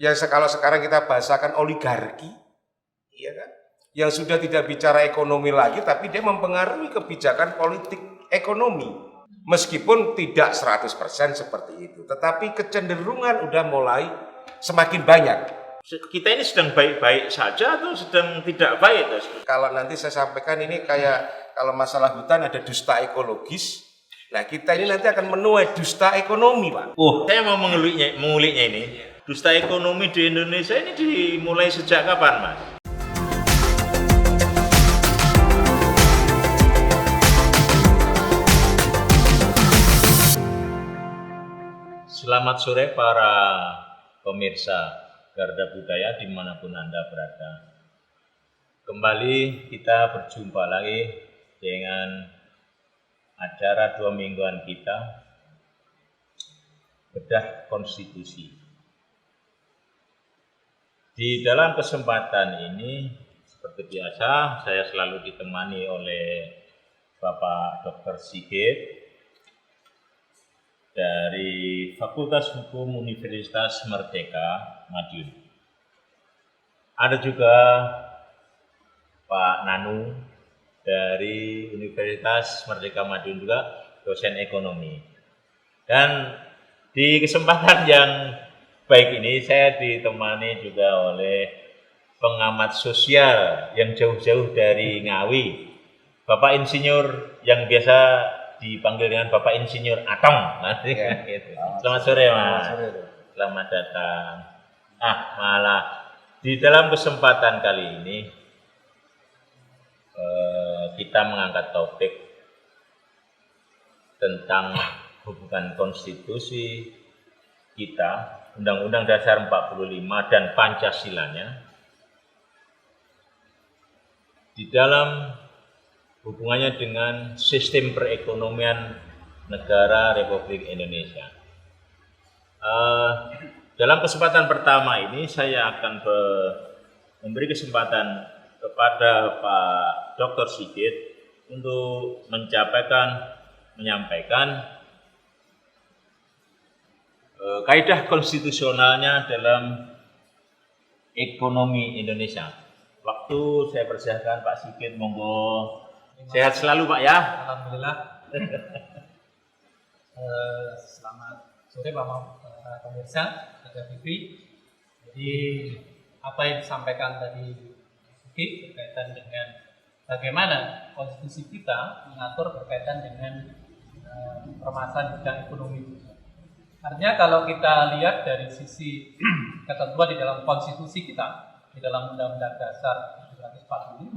kalau sekarang kita bahasakan oligarki, iya kan? Yang sudah tidak bicara ekonomi lagi, tapi dia mempengaruhi kebijakan politik ekonomi. Meskipun tidak 100% seperti itu, tetapi kecenderungan udah mulai semakin banyak. Kita ini sedang baik-baik saja atau sedang tidak baik? Kalau nanti saya sampaikan ini kayak kalau masalah hutan ada dusta ekologis. Nah, kita ini nanti akan menuai dusta ekonomi, Pak. Saya mau menguliknya ini. Dusta ekonomi di Indonesia ini dimulai sejak kapan, Mas? Selamat sore para pemirsa Garda Budaya dimanapun Anda berada. Kembali kita berjumpa lagi dengan acara 2 mingguan kita bedah konstitusi. Di dalam kesempatan ini seperti biasa saya selalu ditemani oleh Bapak Dr. Sigit dari Fakultas Hukum Universitas Merdeka Madiun. Ada juga Pak Nanu dari Universitas Merdeka Madiun juga, dosen ekonomi. Dan di kesempatan yang baik ini saya ditemani juga oleh pengamat sosial yang jauh-jauh dari Ngawi, Bapak Insinyur yang biasa dipanggil dengan Bapak Insinyur Atong. Ya. Gitu. Selamat sore, Mas. Selamat datang. Malah di dalam kesempatan kali ini kita mengangkat topik tentang hubungan konstitusi kita, Undang-Undang Dasar 45 dan Pancasilanya di dalam hubungannya dengan sistem perekonomian negara Republik Indonesia. Dalam kesempatan pertama ini saya akan memberi kesempatan kepada Pak Dr. Sigit untuk menyampaikan kaidah konstitusionalnya dalam ekonomi Indonesia. Waktu saya persilahkan Pak Sigit, monggo. Sehat selalu Pak ya. Alhamdulillah. Selamat sore para pemirsa Garda TV. Jadi apa yang disampaikan tadi berkaitan dengan bagaimana konstitusi kita mengatur berkaitan dengan permasalahan bidang ekonomi. Artinya kalau kita lihat dari sisi ketentuan di dalam konstitusi kita, di dalam Undang-Undang Dasar 1945,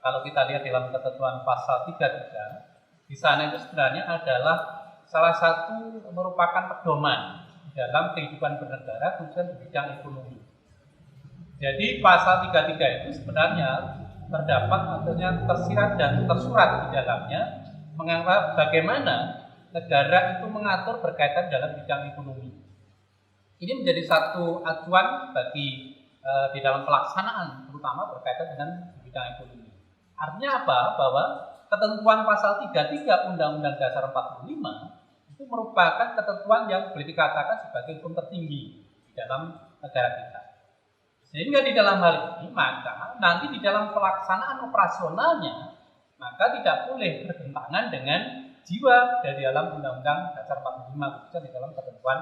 kalau kita lihat dalam ketentuan pasal 33, di sana itu sebenarnya adalah salah satu merupakan pedoman dalam kehidupan bernegara khususnya di bidang ekonomi. Jadi pasal 33 itu sebenarnya terdapat artinya tersirat dan tersurat di dalamnya menganggap bagaimana negara itu mengatur berkaitan dalam bidang ekonomi. Ini menjadi satu acuan bagi di dalam pelaksanaan terutama berkaitan dengan bidang ekonomi. Artinya apa? Bahwa ketentuan pasal 33 Undang-Undang Dasar 45 itu merupakan ketentuan yang boleh dikatakan sebagai hukum tertinggi di dalam negara kita. Sehingga di dalam hal ini maka nanti di dalam pelaksanaan operasionalnya maka tidak boleh bertentangan dengan jiwa dari dalam Undang-Undang Dasar 45 khususnya di dalam ketentuan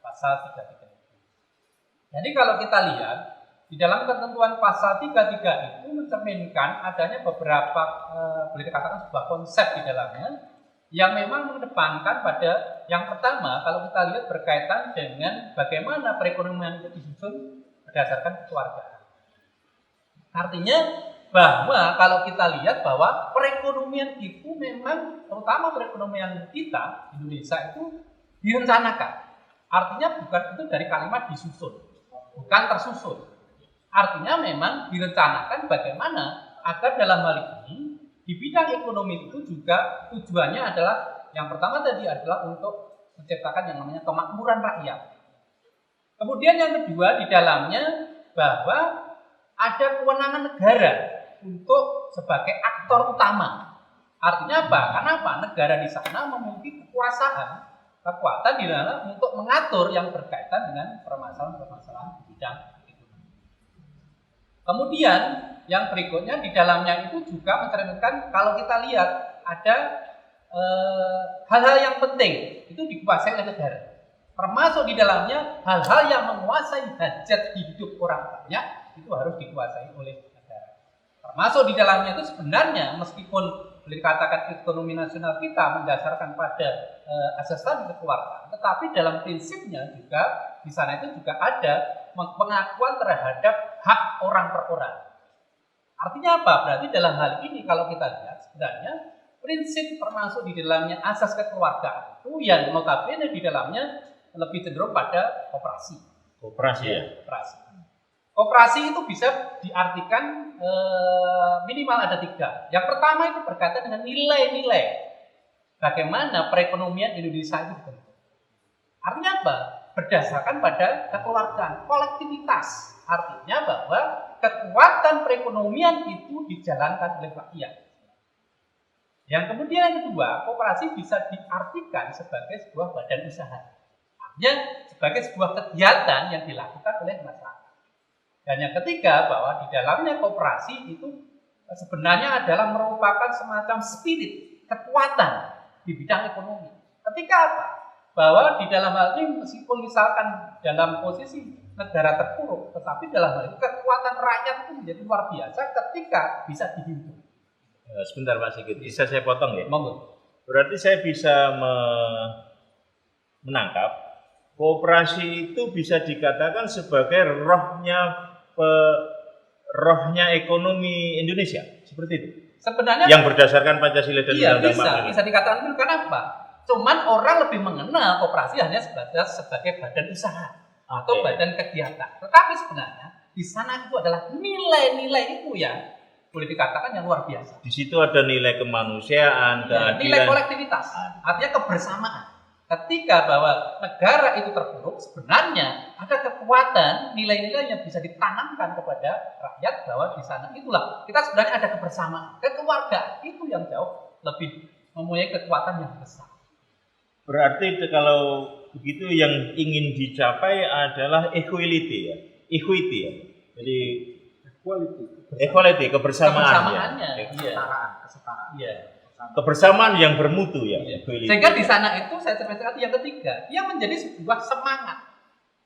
pasal 33. Jadi kalau kita lihat di dalam ketentuan pasal 33 itu mencerminkan adanya beberapa boleh dikatakan sebuah konsep di dalamnya yang memang mengedepankan pada yang pertama kalau kita lihat berkaitan dengan bagaimana perekonomian itu disusun berdasarkan kekeluargaan. Artinya bahwa kalau kita lihat bahwa perekonomian itu memang terutama perekonomian kita Indonesia itu direncanakan. Artinya bukan itu dari kalimat disusun, bukan tersusun. Artinya memang direncanakan bagaimana agar dalam hal ini di bidang ekonomi itu juga tujuannya adalah yang pertama tadi adalah untuk menciptakan yang namanya kemakmuran rakyat. Kemudian yang kedua di dalamnya bahwa ada kewenangan negara untuk sebagai aktor utama. Artinya apa? Karena apa? Negara di sana memiliki kekuasaan kekuatan di dalam untuk mengatur yang berkaitan dengan permasalahan-permasalahan di bidang ekonomi. Kemudian yang berikutnya di dalamnya itu juga mencerminkan kalau kita lihat ada hal-hal yang penting itu dikuasai oleh negara. Termasuk di dalamnya hal-hal yang menguasai hajat hidup orang banyak itu harus dikuasai oleh negara. Termasuk di dalamnya itu sebenarnya meskipun boleh dikatakan ekonomi nasional kita mendasarkan pada asas tadi kekeluargaan, tetapi dalam prinsipnya juga di sana itu juga ada pengakuan terhadap hak orang per orang. Artinya apa? Berarti dalam hal ini kalau kita lihat sebenarnya prinsip termasuk di dalamnya asas kekeluargaan itu yang notabene di dalamnya lebih cenderung pada koperasi. Koperasi ya. Koperasi itu bisa diartikan minimal ada 3. Yang pertama itu berkaitan dengan nilai-nilai bagaimana perekonomian Indonesia itu dibentuk. Artinya apa? Berdasarkan pada kekeluargaan, kolektivitas. Artinya bahwa kekuatan perekonomian itu dijalankan oleh rakyat. Yang kemudian yang kedua, koperasi bisa diartikan sebagai sebuah badan usaha. Artinya sebagai sebuah kegiatan yang dilakukan oleh masyarakat. Dan yang ketiga, bahwa di dalamnya koperasi itu sebenarnya adalah merupakan semacam spirit, kekuatan di bidang ekonomi. Ketika apa? Bahwa di dalam hal ini meskipun misalkan dalam posisi negara terpuruk, tetapi dalam hal ini kekuatan rakyat itu menjadi luar biasa ketika bisa dihimpun. Sebentar Pak Sigit, bisa saya potong ya? Monggo. Berarti saya bisa menangkap koperasi itu bisa dikatakan sebagai rohnya ekonomi Indonesia, seperti itu. Sebenarnya yang berdasarkan Pancasila dan Undang-Undang bisa dikatakan itu kenapa? Cuman orang lebih mengenal koperasi hanya sebagai badan usaha atau badan kegiatan. Tetapi sebenarnya di sana itu adalah nilai-nilai itu yang boleh dikatakan yang luar biasa. Di situ ada nilai kemanusiaan, keadilan, nilai kolektivitas, artinya kebersamaan. Ketika bahwa negara itu terpuruk, sebenarnya ada kekuatan nilai-nilai yang bisa ditanamkan kepada rakyat bahwa di sana itulah kita sebenarnya ada kebersamaan, kekeluargaan itu yang jauh lebih mempunyai kekuatan yang besar. Berarti kalau begitu yang ingin dicapai adalah equality ya, ya. Jadi equality, kebersamaannya, kesetaraan. Iya. Kebersamaan yang bermutu ya. Sehingga di sana itu saya ceritakan yang ketiga, dia menjadi sebuah semangat.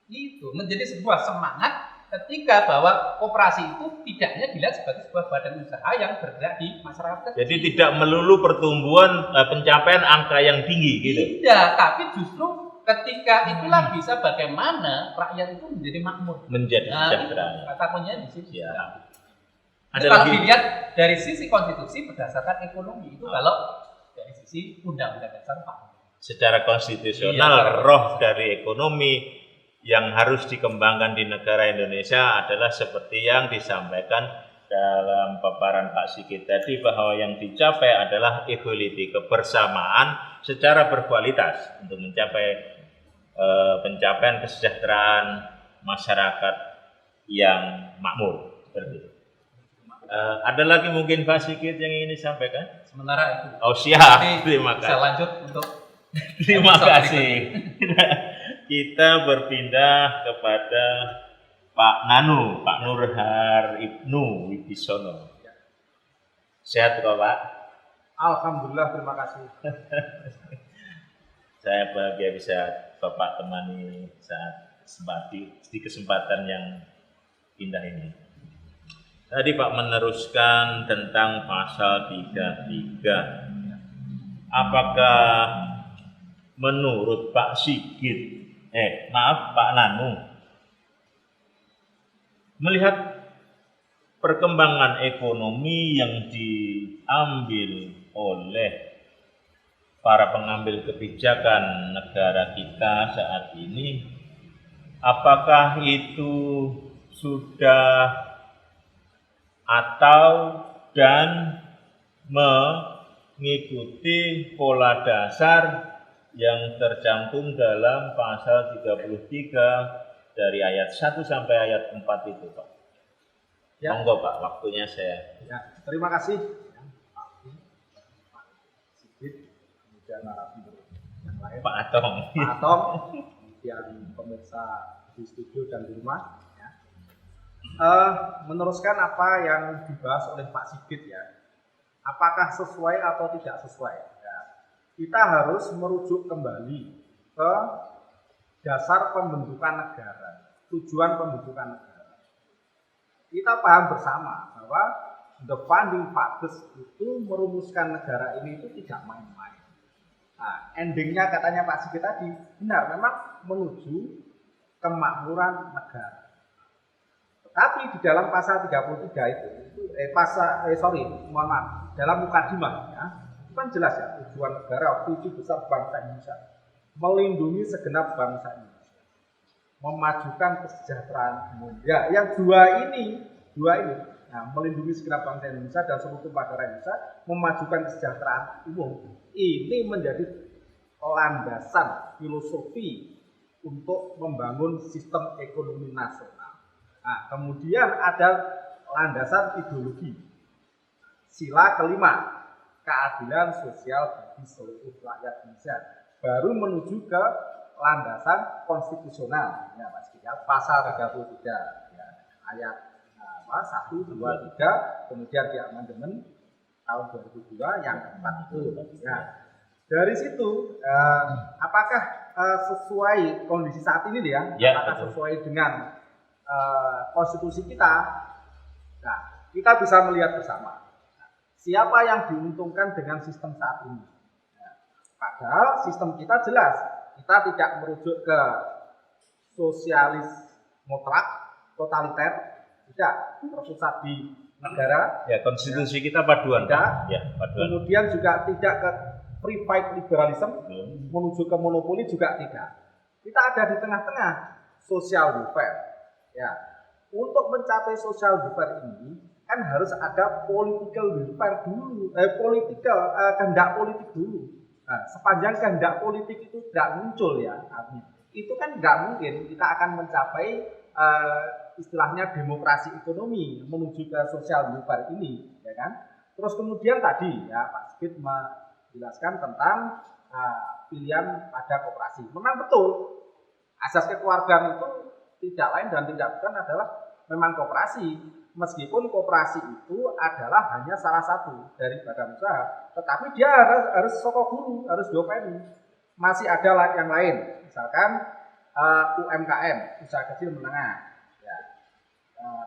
Itu menjadi sebuah semangat ketika bahwa koperasi itu tidak hanya dilihat sebagai sebuah badan usaha yang bergerak di masyarakat kecil. Jadi tidak melulu pertumbuhan pencapaian angka yang tinggi gitu. Tidak, tapi justru ketika itulah bisa bagaimana rakyat itu menjadi makmur. Menjadi sejahtera. Kata kuncinya di situ. Ya. Kalau dilihat dari sisi konstitusi berdasarkan ekonomi itu kalau dari sisi undang-undang dasar 45. Secara konstitusional roh dari ekonomi yang harus dikembangkan di negara Indonesia adalah seperti yang disampaikan dalam paparan Pak Sigit tadi bahwa yang dicapai adalah equality, kebersamaan secara berkualitas untuk mencapai pencapaian kesejahteraan masyarakat yang makmur seperti itu. Ada lagi mungkin Pak Sigit yang ingin disampaikan? Sementara itu. Oh siap, terima kasih. Bisa lanjut untuk terima kasih. Kita berpindah kepada Pak Nanu, Pak Nurhar Ibnu Wibisono. Sehat kok Pak? Alhamdulillah, terima kasih. Saya bahagia bisa Bapak temani saat di kesempatan yang indah ini. Tadi Pak meneruskan tentang pasal 33. Apakah menurut Pak Sigit, Pak Nanu, melihat perkembangan ekonomi yang diambil oleh para pengambil kebijakan negara kita saat ini, apakah itu sudah atau dan mengikuti pola dasar yang tercantum dalam pasal 33 dari ayat 1 sampai ayat 4 itu Pak. Ya. Monggo Pak, waktunya saya. Ya, terima kasih Pak Sigit, kemudian narasumber yang lain, Pak Atong. Pak Atong, kemudian pemirsa di studio dan di rumah. Ya. Meneruskan apa yang dibahas oleh Pak Sigit ya, apakah sesuai atau tidak sesuai? Ya. Kita harus merujuk kembali ke dasar pembentukan negara, tujuan pembentukan negara. Kita paham bersama bahwa the founding fathers itu merumuskan negara ini itu tidak main-main. Nah, endingnya katanya Pak Sigit tadi benar, memang menuju kemakmuran negara. Tetapi di dalam pasal 33 dalam mukadimah ya, itu kan jelas ya, tujuan negara, tujuan besar bangsa Indonesia, melindungi segenap bangsa Indonesia, memajukan kesejahteraan umum. Ya, yang dua ini, nah, melindungi segenap bangsa Indonesia dan seluruh masyarakat Indonesia, memajukan kesejahteraan umum. Ini menjadi landasan filosofi untuk membangun sistem ekonomi nasional. Nah, kemudian ada landasan ideologi. Sila kelima, keadilan sosial bagi seluruh rakyat Indonesia. Baru menuju ke landasan konstitusional. Ya, Mas Kiai, pasal 33 ya, ayat 1, 2, 3, kemudian di amandemen tahun 2002 yang keempat itu. Ya. Dari situ, apakah sesuai kondisi saat ini ya? Apakah sesuai dengan konstitusi kita? Nah, kita bisa melihat bersama siapa yang diuntungkan dengan sistem saat ini. Nah, padahal sistem kita jelas, kita tidak merujuk ke sosialis mutlak, totaliter, tidak terpusat di negara. Ya, konstitusi kita paduan. Tidak. Ya, paduan. Kemudian juga tidak ke free fight liberalism, menuju ke monopoli juga tidak. Kita ada di tengah-tengah, social welfare. Ya, untuk mencapai social welfare ini kan harus ada political welfare dulu, kehendak politik dulu. Nah, sepanjang kehendak politik itu tidak muncul ya, itu kan nggak mungkin kita akan mencapai istilahnya demokrasi ekonomi menuju ke social welfare ini, ya kan? Terus kemudian tadi ya Pak Sigit menjelaskan tentang pilihan pada koperasi. Memang betul, asas kekeluargaan itu tidak lain dan tidak bukan adalah memang koperasi. Meskipun koperasi itu adalah hanya salah satu dari badan usaha, tetapi dia harus sokok guru, harus diopeni. Masih ada yang lain, misalkan UMKM, usaha kecil menengah. Ya.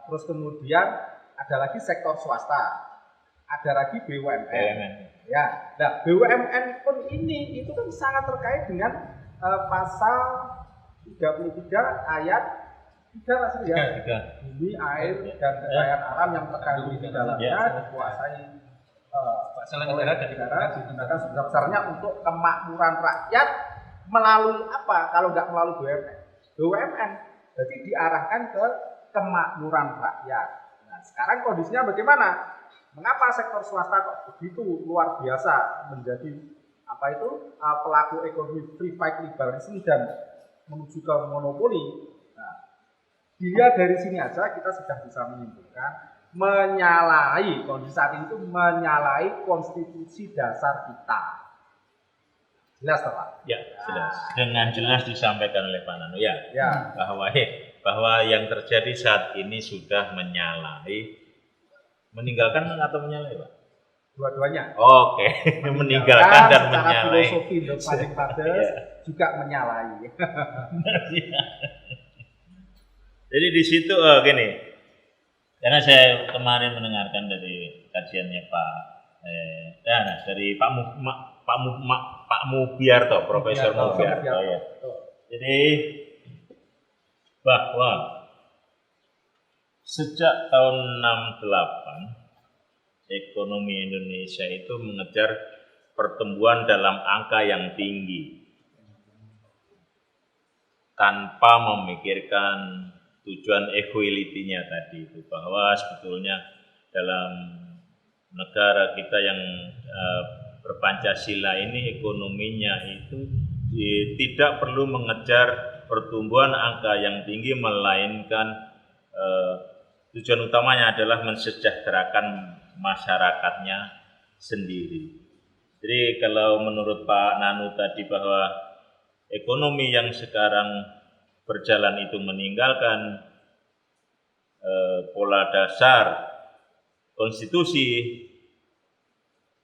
Terus kemudian ada lagi sektor swasta, ada lagi BUMN. Ya, nah BUMN pun ini itu kan sangat terkait dengan pasal 33 ayat 3 maksudnya ya. Bumi, air dan kekayaan alam yang terkandung di dalamnya dikuasai oleh negara digunakan sebesar-besarnya untuk kemakmuran rakyat melalui apa? Kalau nggak melalui BUMN. BUMN jadi diarahkan ke kemakmuran rakyat. Nah, sekarang kondisinya bagaimana? Mengapa sektor swasta kok begitu luar biasa menjadi pelaku ekonomi free fight liberalism dan menuju ke monopoli? Nah, dilihat dari sini aja kita sudah bisa menyimpulkan menyalahi kondisi saat ini itu menyalahi konstitusi dasar kita. Jelas Pak? Ya, jelas. Dengan jelas disampaikan oleh Pak Nano ya. Bahwa yang terjadi saat ini sudah menyalahi, meninggalkan atau menyalahi Pak? Dua-duanya. Oke, meninggalkan dan menyalahi. Filosofi The Founding Fathers juga menyalahi. Jadi di situ gini, karena saya kemarin mendengarkan dari kajiannya dari Pak Mubiarto, Profesor Mubiarto ya. Jadi bahwa sejak tahun 68 ekonomi Indonesia itu mengejar pertumbuhan dalam angka yang tinggi tanpa memikirkan tujuan equality-nya tadi itu, bahwa sebetulnya dalam negara kita yang berpancasila ini ekonominya itu tidak perlu mengejar pertumbuhan angka yang tinggi, melainkan tujuan utamanya adalah mensejahterakan masyarakatnya sendiri. Jadi kalau menurut Pak Nanu tadi bahwa ekonomi yang sekarang berjalan itu meninggalkan pola dasar konstitusi,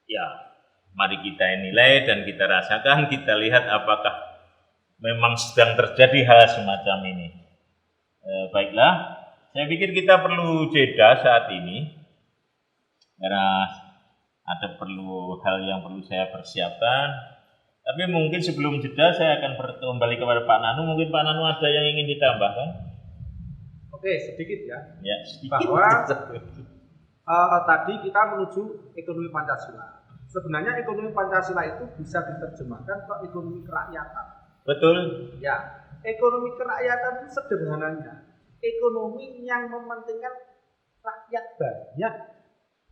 ya mari kita nilai dan kita rasakan, kita lihat apakah memang sedang terjadi hal semacam ini. Baiklah, saya pikir kita perlu jeda saat ini karena ada perlu hal yang perlu saya persiapkan. Tapi mungkin sebelum jeda saya akan kembali kepada Pak Nanu. Mungkin Pak Nanu ada yang ingin ditambahkan? Oke, sedikit ya. Ya, sedikit. Bahwa tadi kita menuju ekonomi Pancasila. Sebenarnya ekonomi Pancasila itu bisa diterjemahkan ke ekonomi kerakyatan. Betul. Ya, ekonomi kerakyatan itu sederhananya ekonomi yang mementingkan rakyat banyak.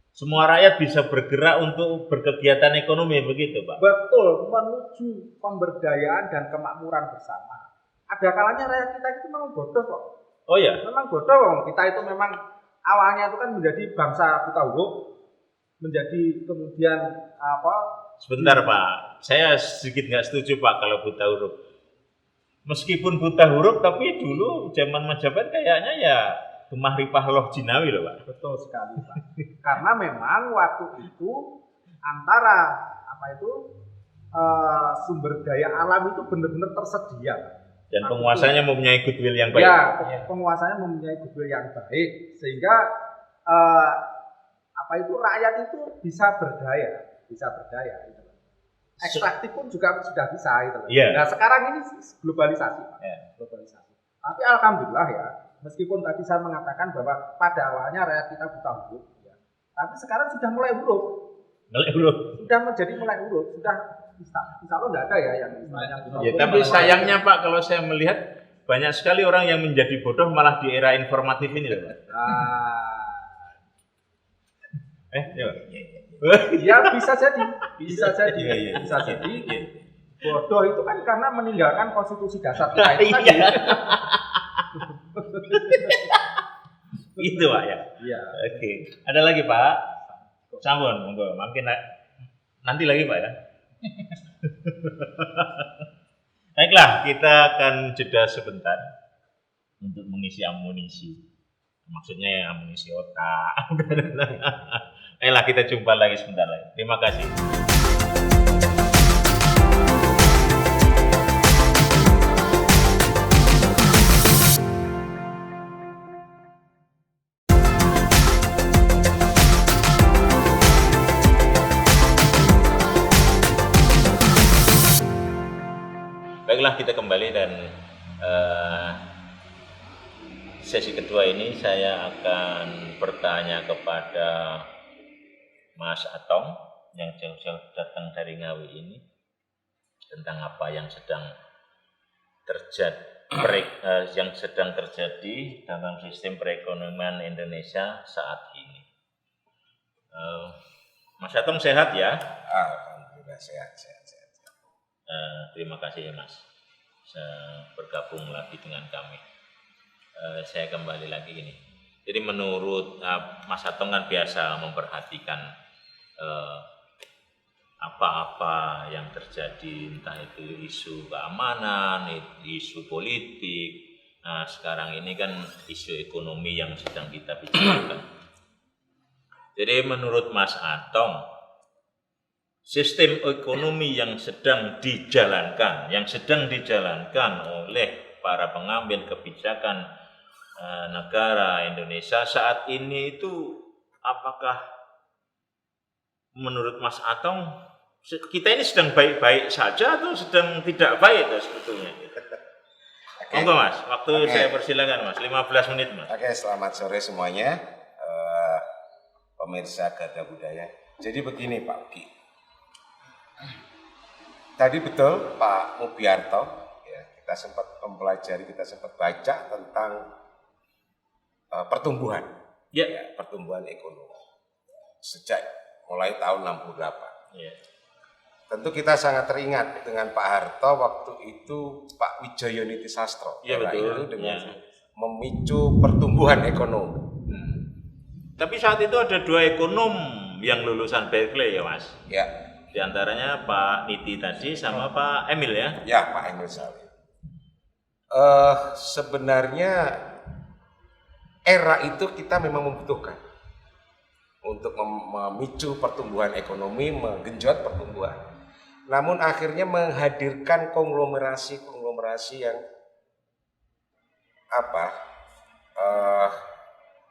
Semua rakyat bisa bergerak untuk berkegiatan ekonomi, begitu Pak? Betul, menuju pemberdayaan dan kemakmuran bersama. Ada kalanya rakyat kita itu memang bodoh kok. Oh ya? Memang bodoh, kita itu memang awalnya itu kan menjadi bangsa buta huruf, menjadi kemudian apa? Sebentar Pak, saya sedikit nggak setuju Pak kalau buta huruf. Meskipun buta huruf, tapi dulu zaman Majapahit kayaknya ya gemah ripah loh jinawi loh Pak. Betul sekali Pak. Karena memang waktu itu antara apa itu sumber daya alam itu benar-benar tersedia. Dan penguasanya mempunyai goodwill yang baik. Ya, penguasanya mempunyai goodwill yang baik sehingga apa itu rakyat itu bisa berdaya. Gitu. Ekstraktif pun juga sudah bisa gitu. Yeah. Nah sekarang ini globalisasi, Pak. Yeah. Globalisasi. Tapi alhamdulillah ya, meskipun tadi saya mengatakan bahwa pada awalnya rakyat kita buta huruf, ya. Tapi sekarang sudah mulai huruf. Sudah menjadi mulai huruf, sudah insya Allah nggak ada ya yang istilahnya buta Ya, huruf. tapi sayangnya Pak, kalau saya melihat banyak sekali orang yang menjadi bodoh malah di era informatif ini loh Pak. Ya bisa jadi, bisa jadi. Bodoh itu kan karena meninggalkan konstitusi dasar kita itu tadi. Gitu Pak ya. Iya. Oke. Ada lagi Pak? Sampun, monggo. Makin nanti lagi Pak ya. Baiklah, kita akan jeda sebentar untuk mengisi amunisi. Maksudnya ya amunisi otak. Ayolah kita jumpa lagi sebentar lagi. Terima kasih. Baiklah kita kembali dan sesi kedua ini saya akan bertanya kepada Mas Atong yang jauh-jauh datang dari Ngawi ini tentang apa yang sedang terjadi dalam sistem perekonomian Indonesia saat ini. Mas Atong sehat ya? Alhamdulillah sehat. Terima kasih ya Mas, saya bergabung lagi dengan kami. Saya kembali lagi ini. Jadi menurut Mas Atong kan biasa memperhatikan apa-apa yang terjadi, entah itu isu keamanan, isu politik. Nah sekarang ini kan isu ekonomi yang sedang kita bicarakan. Jadi menurut Mas Atong, sistem ekonomi yang sedang dijalankan oleh para pengambil kebijakan negara Indonesia saat ini itu apakah menurut Mas Atong kita ini sedang baik-baik saja atau sedang tidak baik sebetulnya? Monggo Mas, waktu saya persilakan Mas, 15 menit Mas. Oke, selamat sore semuanya, pemirsa Garda Budaya. Jadi begini Pak Ugi, tadi betul Pak Mubiarto, ya, kita sempat mempelajari, kita sempat baca tentang pertumbuhan, ya, pertumbuhan ekonomi sejak mulai tahun 68. Ya. Tentu kita sangat teringat dengan Pak Harto waktu itu Pak Wijayoniti Sastro, Ya, betul. itu dengan memicu pertumbuhan ekonomi. Tapi saat itu ada 2 ekonom yang lulusan Berkeley ya Mas. Ya. Di antaranya Pak Niti tadi sama Pak Emil ya. Ya, Pak Emil Salim. Sebenarnya era itu kita memang membutuhkan untuk memicu pertumbuhan ekonomi, menggenjot pertumbuhan. Namun akhirnya menghadirkan konglomerasi yang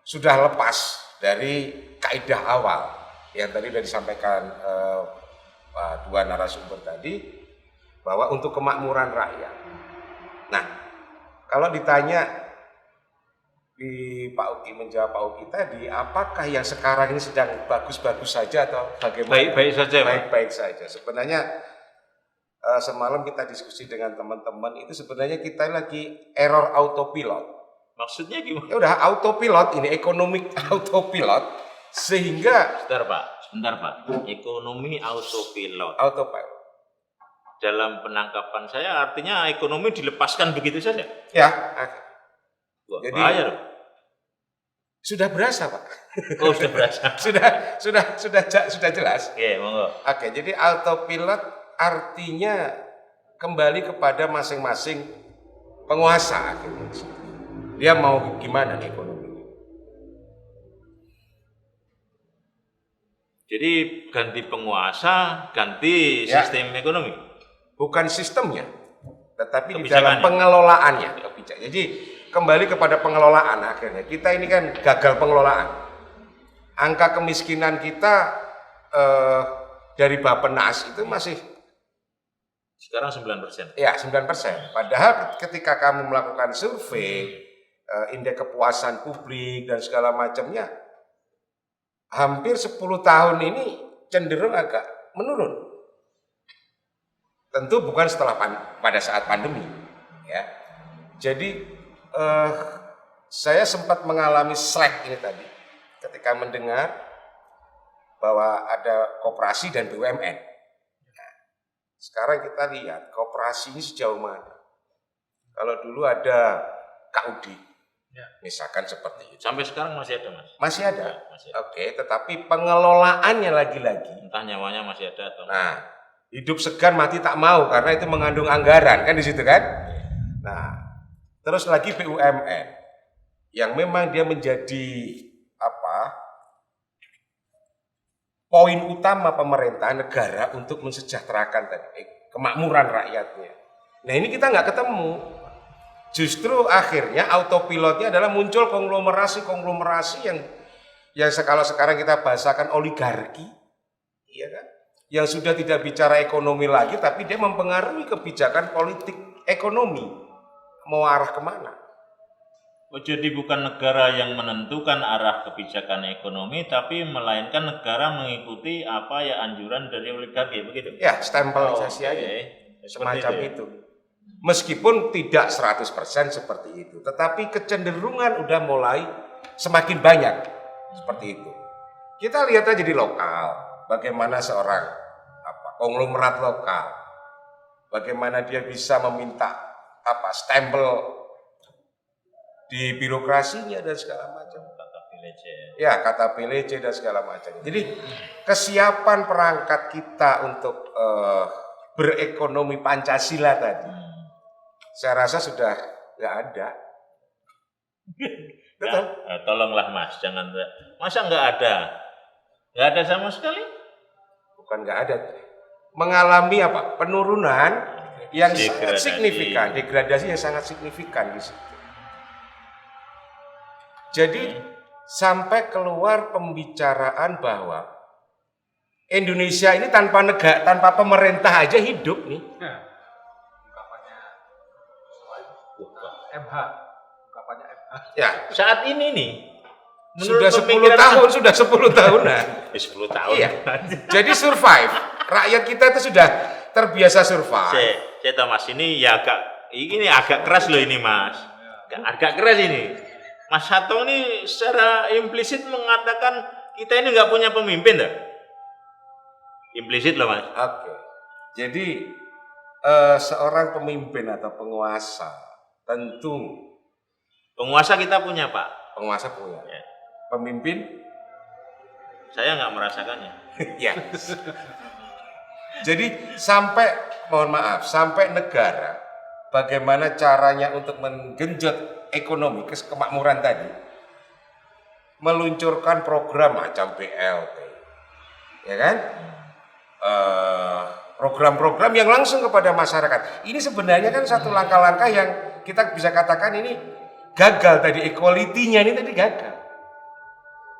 sudah lepas dari kaidah awal yang tadi sudah disampaikan dua narasumber tadi, bahwa untuk kemakmuran rakyat. Nah, kalau ditanya di Pak Uki, menjawab Pak Uki tadi, apakah yang sekarang ini sedang bagus-bagus saja atau bagaimana? Baik-baik saja, Pak. Baik-baik saja. Sebenarnya semalam kita diskusi dengan teman-teman, itu sebenarnya kita lagi error autopilot. Maksudnya gimana? Ya udah autopilot, ini economic autopilot, sehingga Sebentar Pak. Ekonomi autopilot. autopilot. Dalam penangkapan saya artinya ekonomi dilepaskan begitu saja. Ya, Wah, jadi bahaya loh. sudah berasa Pak. Oh, sudah berasa. sudah jelas. Oke, monggo. Oke, jadi autopilot artinya kembali kepada masing-masing penguasa akhirnya. Dia mau gimana ekonomi. Jadi ganti penguasa, ganti Ya. sistem ekonomi. Bukan sistemnya, tetapi di Kebijakannya. dalam pengelolaannya. Jadi kembali kepada pengelolaan akhirnya. Kita ini kan gagal pengelolaan. Angka kemiskinan kita dari Bappenas itu masih Sekarang 9%. ya 9%. Padahal ketika kami melakukan survei, indeks kepuasan publik dan segala macamnya, hampir 10 tahun ini cenderung agak menurun. Tentu bukan pada saat pandemi, ya. Jadi saya sempat mengalami slack ini tadi ketika mendengar bahwa ada koperasi dan BUMN. Nah, sekarang kita lihat koperasi ini sejauh mana. Kalau dulu ada KUD, misalkan seperti itu. Sampai sekarang masih ada, Mas? Masih ada. Masih ada. Oke, tetapi pengelolaannya lagi-lagi. Entah nyawanya masih ada atau Nah, hidup segan mati tak mau karena itu mengandung anggaran kan di situ kan. Nah, terus lagi BUMN yang memang dia menjadi poin utama pemerintah negara untuk mensejahterakan kemakmuran rakyatnya. Nah, ini kita nggak ketemu. Justru akhirnya autopilotnya adalah muncul konglomerasi yang kalau sekarang kita bahasakan oligarki, iya kan? Yang sudah tidak bicara ekonomi lagi, tapi dia mempengaruhi kebijakan politik ekonomi. Mau arah kemana? Oh, jadi bukan negara yang menentukan arah kebijakan ekonomi, tapi melainkan negara mengikuti apa ya anjuran dari oligarki, begitu? Ya, stempelisasi aja. Semacam itu. Meskipun tidak 100% seperti itu, tetapi kecenderungan udah mulai semakin banyak seperti itu. Kita lihat aja di lokal, bagaimana seorang konglomerat lokal, bagaimana dia bisa meminta stempel di birokrasinya dan segala macam. Kata PLC. Ya, kata PLC dan segala macam. Jadi kesiapan perangkat kita untuk berekonomi Pancasila tadi, saya rasa sudah nggak ada. Betul. Tolonglah Mas, jangan. Masa nggak ada? Nggak ada sama sekali? Bukan nggak ada. Mengalami penurunan yang sangat Degradasi. signifikan, degradasi yang sangat signifikan di situ. Jadi sampai keluar pembicaraan bahwa Indonesia ini tanpa pemerintah aja hidup nih. MH, ungkapannya MH. Ya, Saat ini nih, sudah 10 pemikiran tahun, sudah 10 tahunan. 10 tahun. Iya. Jadi survive. Rakyat kita itu sudah terbiasa survive. Saya tahu Mas, ini agak keras loh ini Mas. Agak keras ini. Mas Hato ini secara implisit mengatakan kita ini nggak punya pemimpin dah. Implisit loh Mas. Oke. Jadi seorang pemimpin atau penguasa tentu Penguasa kita punya Pak. penguasa punya. Ya. Pemimpin Saya nggak merasakannya. ya. Jadi sampai, mohon maaf, sampai negara bagaimana caranya untuk menggenjot ekonomi kemakmuran tadi, meluncurkan program macam BLT, ya kan? Program-program yang langsung kepada masyarakat. Ini sebenarnya kan satu langkah-langkah yang kita bisa katakan ini gagal tadi, equality-nya ini tadi gagal.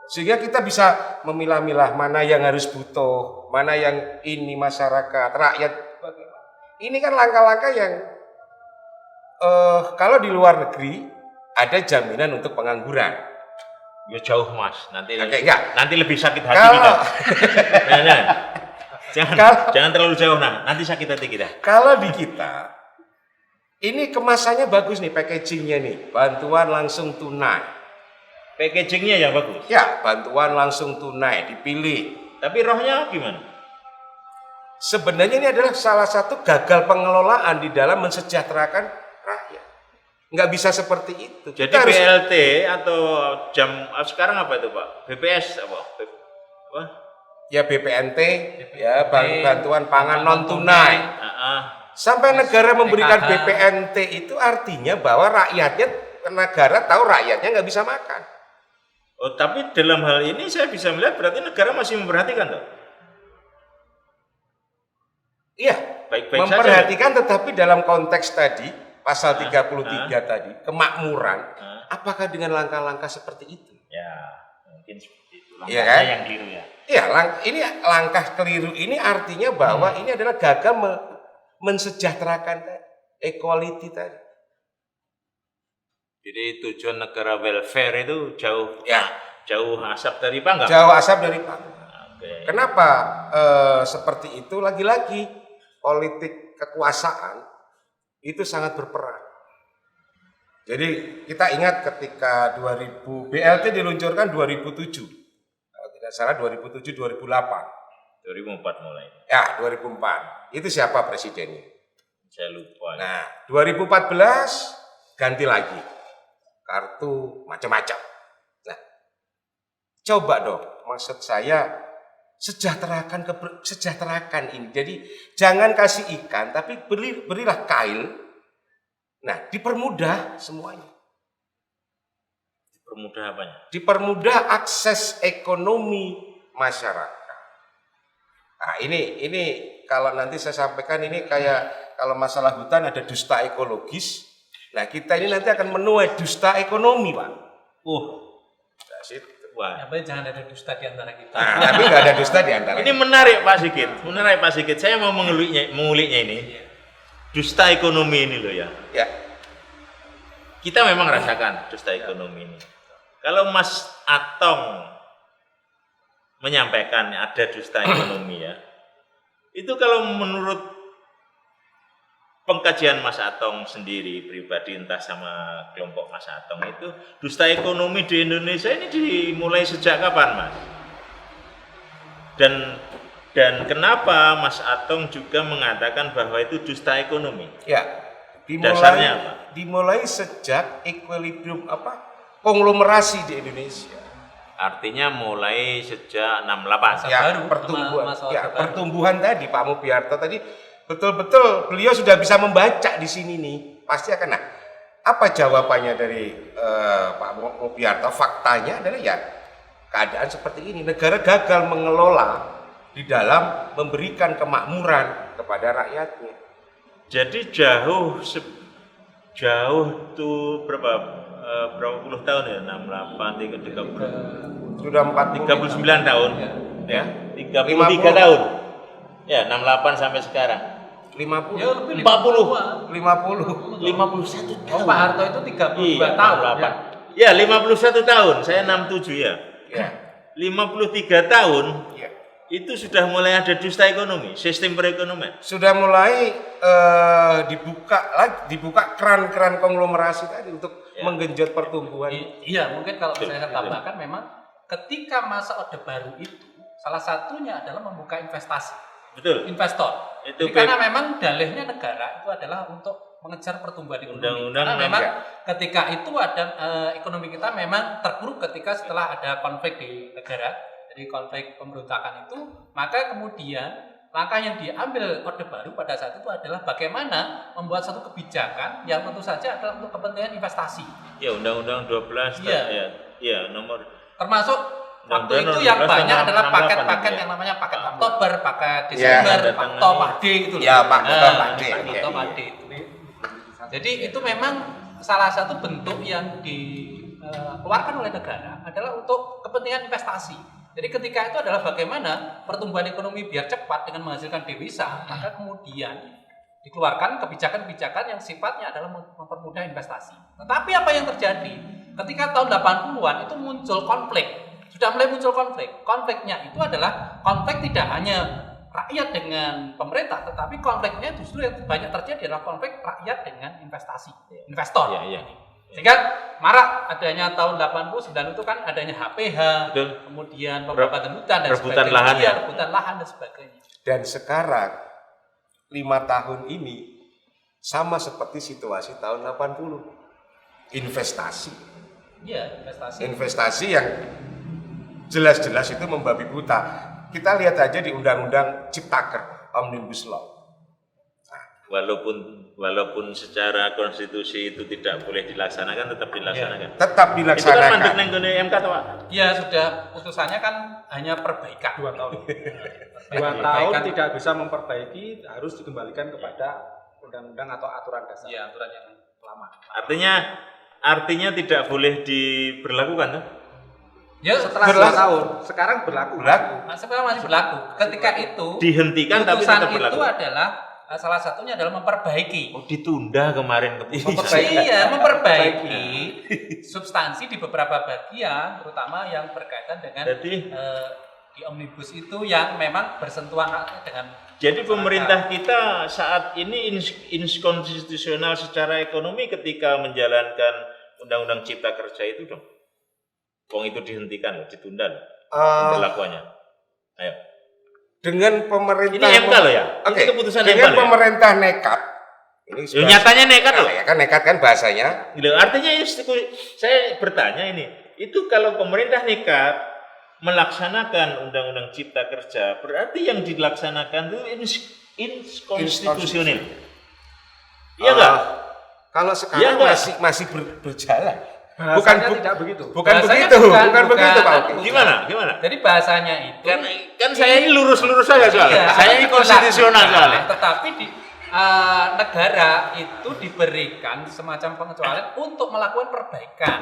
Sehingga kita bisa memilah-milah mana yang harus butuh, mana yang ini masyarakat, rakyat. Ini kan langkah-langkah yang kalau di luar negeri ada jaminan untuk pengangguran. Ya jauh Mas, nanti Nanti lebih sakit hati Kalau- kita. Jangan, Kalau- jangan terlalu jauh nanti sakit hati kita. Kalau di kita, ini kemasannya bagus nih, packagingnya nih, bantuan langsung tunai. Packagingnya yang bagus. Ya, bantuan langsung tunai, dipilih. Tapi rohnya gimana? Sebenarnya ini adalah salah satu gagal pengelolaan di dalam mensejahterakan rakyat. Nggak bisa seperti itu. Jadi Kita harus- BLT atau sekarang apa itu Pak? BPS apa? Apa? ya BPNT, ya bantuan pangan non tunai. Sampai negara memberikan PKH. BPNT itu artinya bahwa rakyatnya, negara tahu rakyatnya nggak bisa makan. Oh, tapi dalam hal ini saya bisa melihat berarti negara masih memperhatikan toh. Iya, Baik-baik saja. memperhatikan, tetapi dalam konteks tadi pasal 33 tadi, kemakmuran, apakah dengan langkah-langkah seperti itu? Ya, mungkin seperti itu. Iya Langkahnya kan? yang keliru ya. Iya, ini langkah keliru ini artinya bahwa ini adalah gagal mensejahterakan tadi, equality tadi. Jadi tujuan negara welfare itu jauh Ya, jauh asap dari panggang. jauh asap dari panggung. Oke. Kenapa seperti itu? Lagi-lagi politik kekuasaan itu sangat berperan. Jadi kita ingat ketika BLT diluncurkan 2007, kalau tidak salah 2007-2008. 2004 mulai. Ya, 2004. Itu siapa presidennya? Saya lupa. Nah, 2014 ganti lagi. Kartu macam-macam. Nah, coba dong, maksud saya sejahterakan ini. Jadi jangan kasih ikan, tapi berilah kail. Nah, dipermudah semuanya. Dipermudah apanya? Dipermudah akses ekonomi masyarakat. Nah, ini kalau nanti saya sampaikan ini kayak kalau masalah hutan ada dusta ekologis. Nah, kita ini nanti akan menuai dusta ekonomi, Pak. Nah, situ. Wah. Tapi jangan ada dusta di antara kita. Nah, tapi nggak ada dusta di antara Ini kita. menarik Pak Sigit. Menarik Pak Sigit. Saya mau menguliknya ini. Dusta ekonomi ini loh ya. Ya, Kita memang rasakan dusta ekonomi ini. Kalau Mas Atong menyampaikan ada dusta ekonomi ya, itu kalau menurut pengkajian Mas Atong sendiri pribadi entah sama kelompok Mas Atong itu dusta ekonomi di Indonesia ini dimulai sejak kapan Mas? Dan kenapa Mas Atong juga mengatakan bahwa itu dusta ekonomi? ya. Dasarnya apa? Dimulai sejak equilibrium konglomerasi di Indonesia. Artinya mulai sejak 68. Ya, baru, pertumbuhan. masa Ya, Orde Baru. pertumbuhan tadi Pak Mupiarto tadi betul-betul beliau sudah bisa membaca di sini nih. Pasti akan. Nah, apa jawabannya dari Pak Mupiarto? Faktanya adalah ya keadaan seperti ini. Negara gagal mengelola di dalam memberikan kemakmuran kepada rakyatnya. Jadi jauh tuh berapa puluh tahun ya? 68, 30, Sudah 39 tahun. Ya. Ya, 33 tahun. Ya, 68 sampai sekarang. 50. Ya lebih 40. 50. 51 tahun. Pak Harto itu 32 Iya, tahun. 68. Ya, 51 tahun. Saya 67 ya. Ya. 53 tahun Ya. itu sudah mulai ada dusta ekonomi, sistem perekonomian. Sudah mulai dibuka keran-keran konglomerasi tadi untuk Ya. menggenjot pertumbuhan. Iya, mungkin kalau Betul, saya betul. tambahkan memang ketika masa Orde Baru itu salah satunya adalah membuka investasi, Betul. investor. Itu Jadi karena memang dalihnya negara itu adalah untuk mengejar pertumbuhan ekonomi. Undang-undang Karena memang ya. ketika itu ada ekonomi kita memang terpuruk ketika setelah ada konflik di negara, jadi konflik pemberontakan itu, maka kemudian langkah yang diambil Orde Baru pada saat itu adalah bagaimana membuat satu kebijakan yang tentu saja adalah untuk kepentingan investasi. Ya Undang-Undang 12 Iya. ya nomor Termasuk waktu Undang-Undang itu yang 12 banyak adalah 68 paket-paket ya. yang namanya paket Oktober, paket Desember, ada Pak tanggal To ini. Pade gitu loh. Ya, Pak To Nah, Pade. Pak Iya, To iya. Pade itu. Jadi itu memang salah satu bentuk yang dikeluarkan oleh negara adalah untuk kepentingan investasi. Jadi ketika itu adalah bagaimana pertumbuhan ekonomi biar cepat dengan menghasilkan devisa, maka kemudian dikeluarkan kebijakan-kebijakan yang sifatnya adalah mempermudah investasi. Tetapi apa yang terjadi? Ketika tahun 80-an itu muncul konflik. Sudah mulai muncul konflik. Konfliknya itu adalah konflik tidak hanya rakyat dengan pemerintah, tetapi konfliknya justru yang banyak terjadi adalah konflik rakyat dengan investasi, investor. Iya. Sehingga marak adanya tahun 89 itu kan adanya HPH, Betul. kemudian pembabakan hutan dan Rebutan sebagainya. lahan ya. Rebutan lahan dan sebagainya. Dan sekarang 5 tahun ini sama seperti situasi tahun 80. Investasi. Iya, investasi. Investasi yang jelas-jelas itu membabi buta. Kita lihat aja di Undang-Undang Ciptaker, Omnibus Law. Walaupun secara konstitusi itu tidak boleh dilaksanakan, tetap dilaksanakan. Tetap Itu kan dilaksanakan. mandek neng gone MK toh, Pak. Ya sudah putusannya kan hanya perbaikan 2 tahun. 2 Perbaikan. tahun tidak bisa memperbaiki, harus dikembalikan kepada undang-undang atau aturan dasar. Iya, aturan yang lama. Artinya tidak boleh diberlakukan tuh. Ya Setelah 2 tahun, sekarang berlaku. Nah, sekarang masih berlaku. Ketika itu Dihentikan tapi putusan tetap itu berlaku. adalah salah satunya adalah memperbaiki. Oh, ditunda kemarin Iya, memperbaiki substansi di beberapa bagian, terutama yang berkaitan dengan Jadi di omnibus itu yang memang bersentuhan dengan. Jadi pemerintah kita saat ini inkonstitusional secara ekonomi ketika menjalankan Undang-Undang Cipta Kerja itu dong. Wong itu dihentikan, ditunda loh, pemberlakuannya. Ayo. Dengan pemerintah Ini MK loh ya? Oke. Ini keputusan dengan MK loh ya? pemerintah nekat. Ini Ya, nyatanya nekat loh. Ya kan nekat kan bahasanya. Gitu. Artinya saya bertanya ini, itu kalau pemerintah nekat melaksanakan Undang-Undang Cipta Kerja, berarti yang dilaksanakan itu inkonstitusional. Iya enggak? Kalau Iya sekarang nggak? masih berjalan. Bahasanya tidak begitu. Bukan Bahasanya begitu, bukan begitu Pak Oki. Gimana? Jadi bahasanya itu Kan saya ini lurus-lurus saja soalnya. Iya, Saya ini konstitusional dilakukan, soalnya. Tetapi di negara itu diberikan semacam pengecualian untuk melakukan perbaikan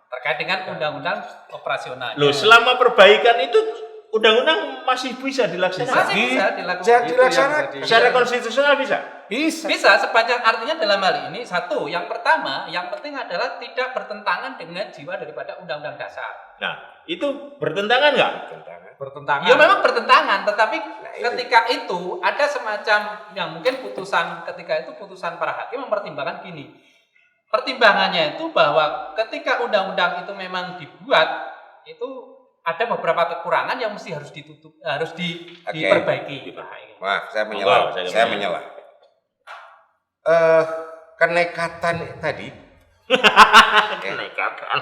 terkait dengan undang-undang operasional. Loh, selama perbaikan itu undang-undang masih bisa dilaksanakan. Masih bisa dilakukan. Bisa Itu dilaksanakan. yang Secara konstitusional bisa. Bisa. Bisa sepanjang artinya dalam hal ini satu, yang pertama, yang penting adalah tidak bertentangan dengan jiwa daripada undang-undang dasar. Nah, itu bertentangan nggak? Bertentangan. Ya memang bertentangan, tetapi ini. ketika itu ada semacam yang mungkin putusan ketika itu putusan para hakim mempertimbangkan gini. Pertimbangannya itu bahwa ketika undang-undang itu memang dibuat itu ada beberapa kekurangan yang mesti harus ditutup, diperbaiki. Maaf, saya menyela. Monggo, Saya menyela. Kenekatan tadi.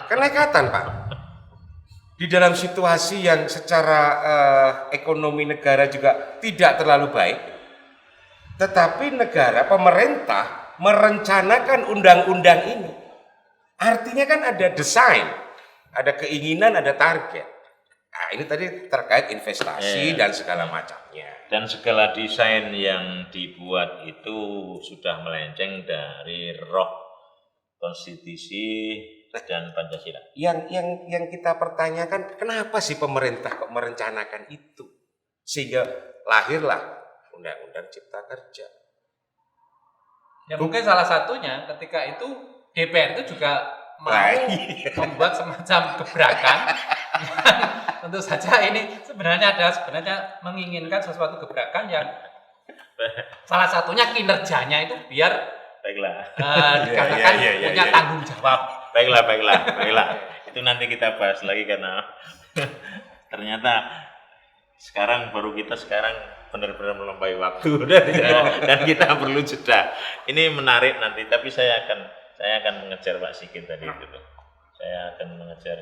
Kenekatan, Pak. Di dalam situasi yang secara ekonomi negara juga tidak terlalu baik, tetapi pemerintah merencanakan undang-undang ini. Artinya kan ada desain, ada keinginan, ada target. Nah, ini tadi terkait investasi dan segala macamnya. Dan segala desain yang dibuat itu sudah melenceng dari roh konstitusi dan Pancasila. Yang kita pertanyakan, kenapa sih pemerintah kok merencanakan itu? Sehingga lahirlah Undang-Undang Cipta Kerja. Ya mungkin salah satunya ketika itu DPR itu juga mau membuat semacam gebrakan yang tentu saja ini sebenarnya menginginkan sesuatu gebrakan yang salah satunya kinerjanya itu biar Baiklah. dikatakan punya tanggung jawab. Baiklah. Itu nanti kita bahas lagi karena ternyata baru kita benar-benar melampaui waktu dan kita perlu jeda. Ini menarik nanti, tapi saya akan mengejar Pak Sigit tadi itu. Saya akan mengejar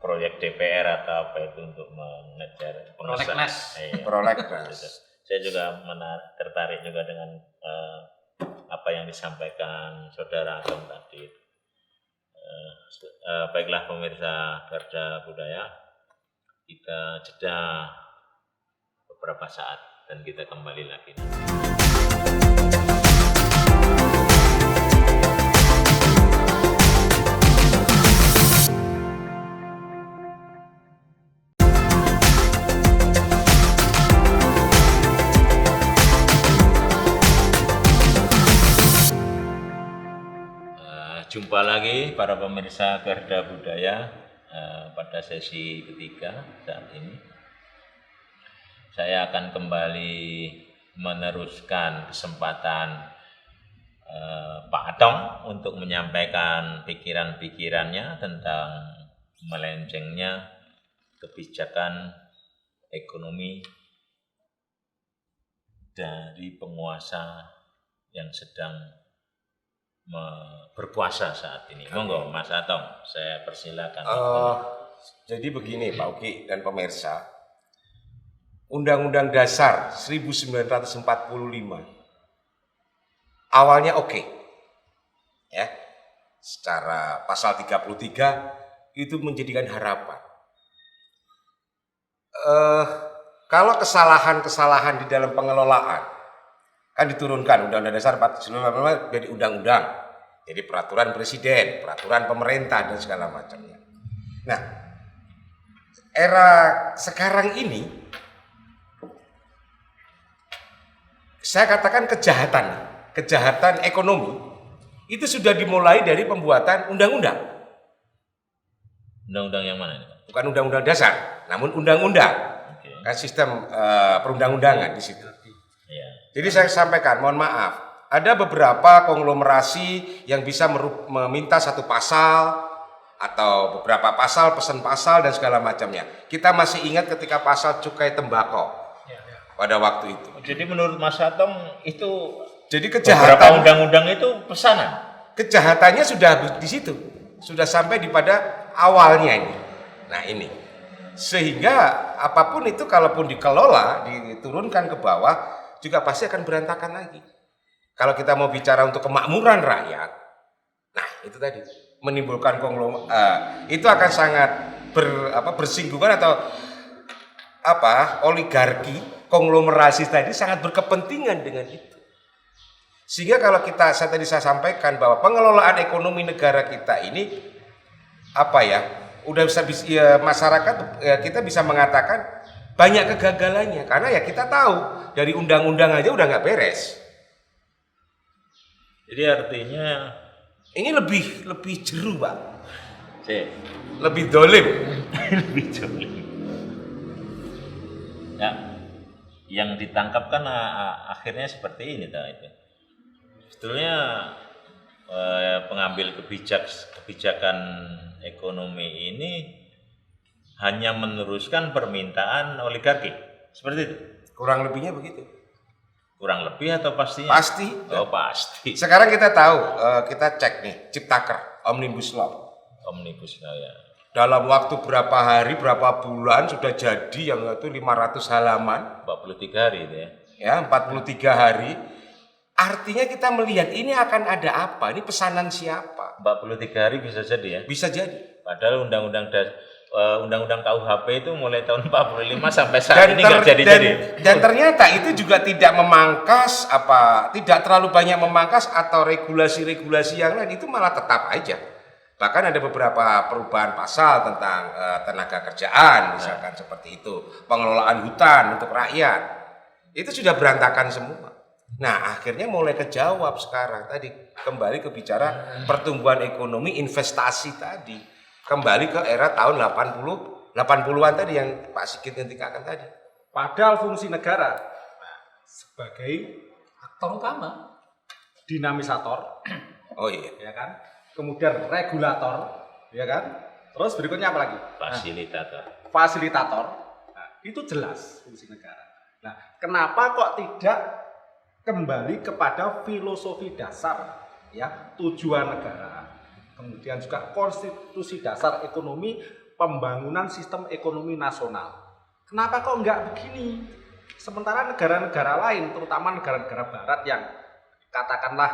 proyek DPR atau apa itu untuk mengejar pengesahan. Prolegnas. Saya juga tertarik juga dengan apa yang disampaikan Saudara Agam tadi. Baiklah pemirsa Garda Budaya, kita jeda beberapa saat dan kita kembali lagi. Jumpa lagi para pemirsa Garda Budaya pada sesi ketiga saat ini. Saya akan kembali meneruskan kesempatan Pak Atong untuk menyampaikan pikiran-pikirannya tentang melencengnya kebijakan ekonomi dari penguasa yang sedang berpuasa saat ini. Monggo Mas Atong, saya persilakan. Jadi begini Pak Uki dan pemirsa, Undang-Undang Dasar 1945 awalnya oke. Ya. Secara pasal 33 itu menjadikan harapan. Kalau kesalahan-kesalahan di dalam pengelolaan kan diturunkan Undang-Undang Dasar 1945 jadi undang-undang, jadi peraturan presiden, peraturan pemerintah dan segala macamnya. Nah, era sekarang ini saya katakan kejahatan ekonomi itu sudah dimulai dari pembuatan undang-undang. Undang-undang yang mana ini? Bukan undang-undang dasar, namun undang-undang. Okay. Kan sistem perundang-undangan di situ. Ya. Jadi saya sampaikan, mohon maaf, ada beberapa konglomerasi yang bisa meminta satu pasal atau beberapa pasal, pesan pasal dan segala macamnya. Kita masih ingat ketika pasal cukai tembakau pada waktu itu. Jadi menurut Mas Atong itu Jadi beberapa kejahatan, undang-undang itu pesanan. kejahatannya sudah di situ, sudah sampai di pada awalnya ini. Nah ini, sehingga apapun itu kalaupun dikelola, diturunkan ke bawah, juga pasti akan berantakan lagi. Kalau kita mau bicara untuk kemakmuran rakyat, nah itu tadi menimbulkan itu akan sangat bersinggungan atau oligarki, konglomerasi tadi sangat berkepentingan dengan itu. Sehingga kalau saya tadi sampaikan bahwa pengelolaan ekonomi negara kita ini udah bisa masyarakat kita bisa mengatakan banyak kegagalannya karena ya kita tahu dari undang-undang aja udah nggak beres. Jadi artinya Ini lebih jeru, Pak. Lebih dolim. lebih dolim. Ya, yang ditangkap kan akhirnya seperti ini itu. Sebetulnya pengambil kebijakan ekonomi ini hanya meneruskan permintaan oligarki. Seperti itu. Kurang lebihnya begitu. Kurang lebih atau pastinya? Pasti. Oh, pasti. Sekarang kita tahu, kita cek nih, Ciptaker, Omnibus Law. Omnibus Law ya. Dalam waktu berapa hari, berapa bulan sudah jadi yang itu 500 halaman. 43 hari itu ya. Ya, 43 hari. Artinya kita melihat ini akan ada apa? Ini pesanan siapa? 43 hari bisa jadi ya. Bisa jadi. Padahal undang-undang KUHP itu mulai tahun 45 sampai saat ini nggak jadi-jadi. Dan ternyata itu juga tidak memangkas tidak terlalu banyak memangkas atau regulasi-regulasi yang lain, itu malah tetap aja. Bahkan ada beberapa perubahan pasal tentang tenaga kerjaan misalkan seperti itu, pengelolaan hutan untuk rakyat. Itu sudah berantakan semua. Nah, akhirnya mulai kejawab sekarang tadi kembali ke bicara pertumbuhan ekonomi, investasi tadi. Kembali ke era tahun 80-an tadi yang Pak Sigit ngentikkan tadi. Padahal fungsi negara sebagai Aktor utama. dinamisator, Oh iya. ya kan? Kemudian regulator, ya kan? Terus berikutnya apa lagi? Fasilitator. Nah, itu jelas fungsi negara. Nah, kenapa kok tidak kembali kepada filosofi dasar, ya, tujuan negara? Kemudian juga konstitusi dasar ekonomi pembangunan sistem ekonomi nasional. Kenapa kok enggak begini? Sementara negara-negara lain, terutama negara-negara barat yang katakanlah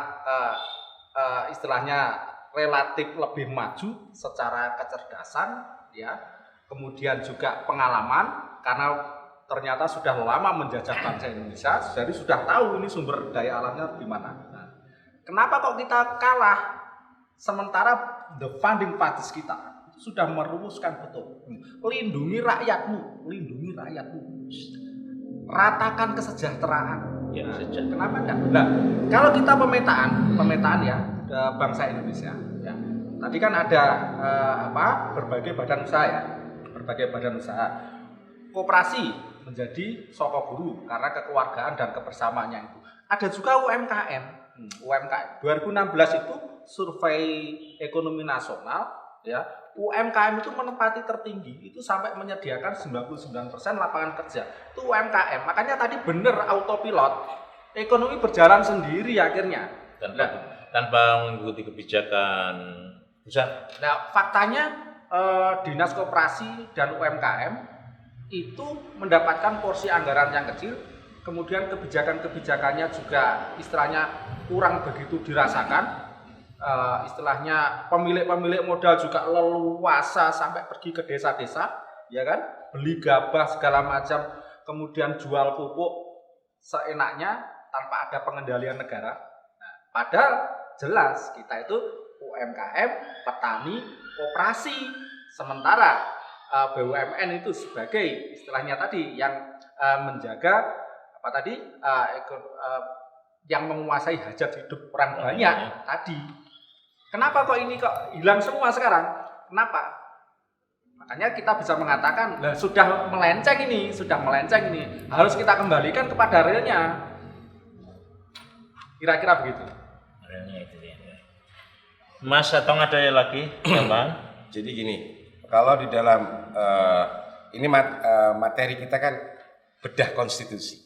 istilahnya relatif lebih maju secara kecerdasan, ya, kemudian juga pengalaman, karena ternyata sudah lama menjajah bangsa Indonesia, jadi sudah tahu ini sumber daya alamnya di mana. Nah, kenapa kok kita kalah? Sementara the founding fathers kita sudah merumuskan betul, lindungi rakyatmu, ratakan kesejahteraan. Ya, sejak. Kenapa enggak? Nah, kalau kita pemetaan ya bangsa Indonesia, ya. Tadi kan ada berbagai badan usaha ya, koperasi menjadi soko guru karena kekeluargaan dan kebersamaannya itu. Ada juga UMKM. 2016 itu survei ekonomi nasional, ya, UMKM itu menempati tertinggi, itu sampai menyediakan 99% lapangan kerja. Itu UMKM. Makanya tadi benar autopilot, ekonomi berjalan sendiri akhirnya. Tanpa mengikuti kebijakan pusat. Nah, faktanya Dinas Koperasi dan UMKM itu mendapatkan porsi anggaran yang kecil, kemudian kebijakan-kebijakannya juga istilahnya kurang begitu dirasakan. Istilahnya pemilik modal juga leluasa sampai pergi ke desa-desa, ya kan, beli gabah segala macam, kemudian jual pupuk seenaknya tanpa ada pengendalian negara. Nah, padahal jelas kita itu UMKM, petani, koperasi, sementara BUMN itu sebagai istilahnya tadi yang menjaga yang menguasai hajat hidup orang banyak tadi. Kenapa kok ini kok hilang semua sekarang? Kenapa? Makanya kita bisa mengatakan, sudah melenceng ini, harus kita kembalikan kepada realnya. Kira-kira begitu. Mas Atong ada lagi, ya Bang? Jadi gini, kalau di dalam materi kita kan bedah konstitusi.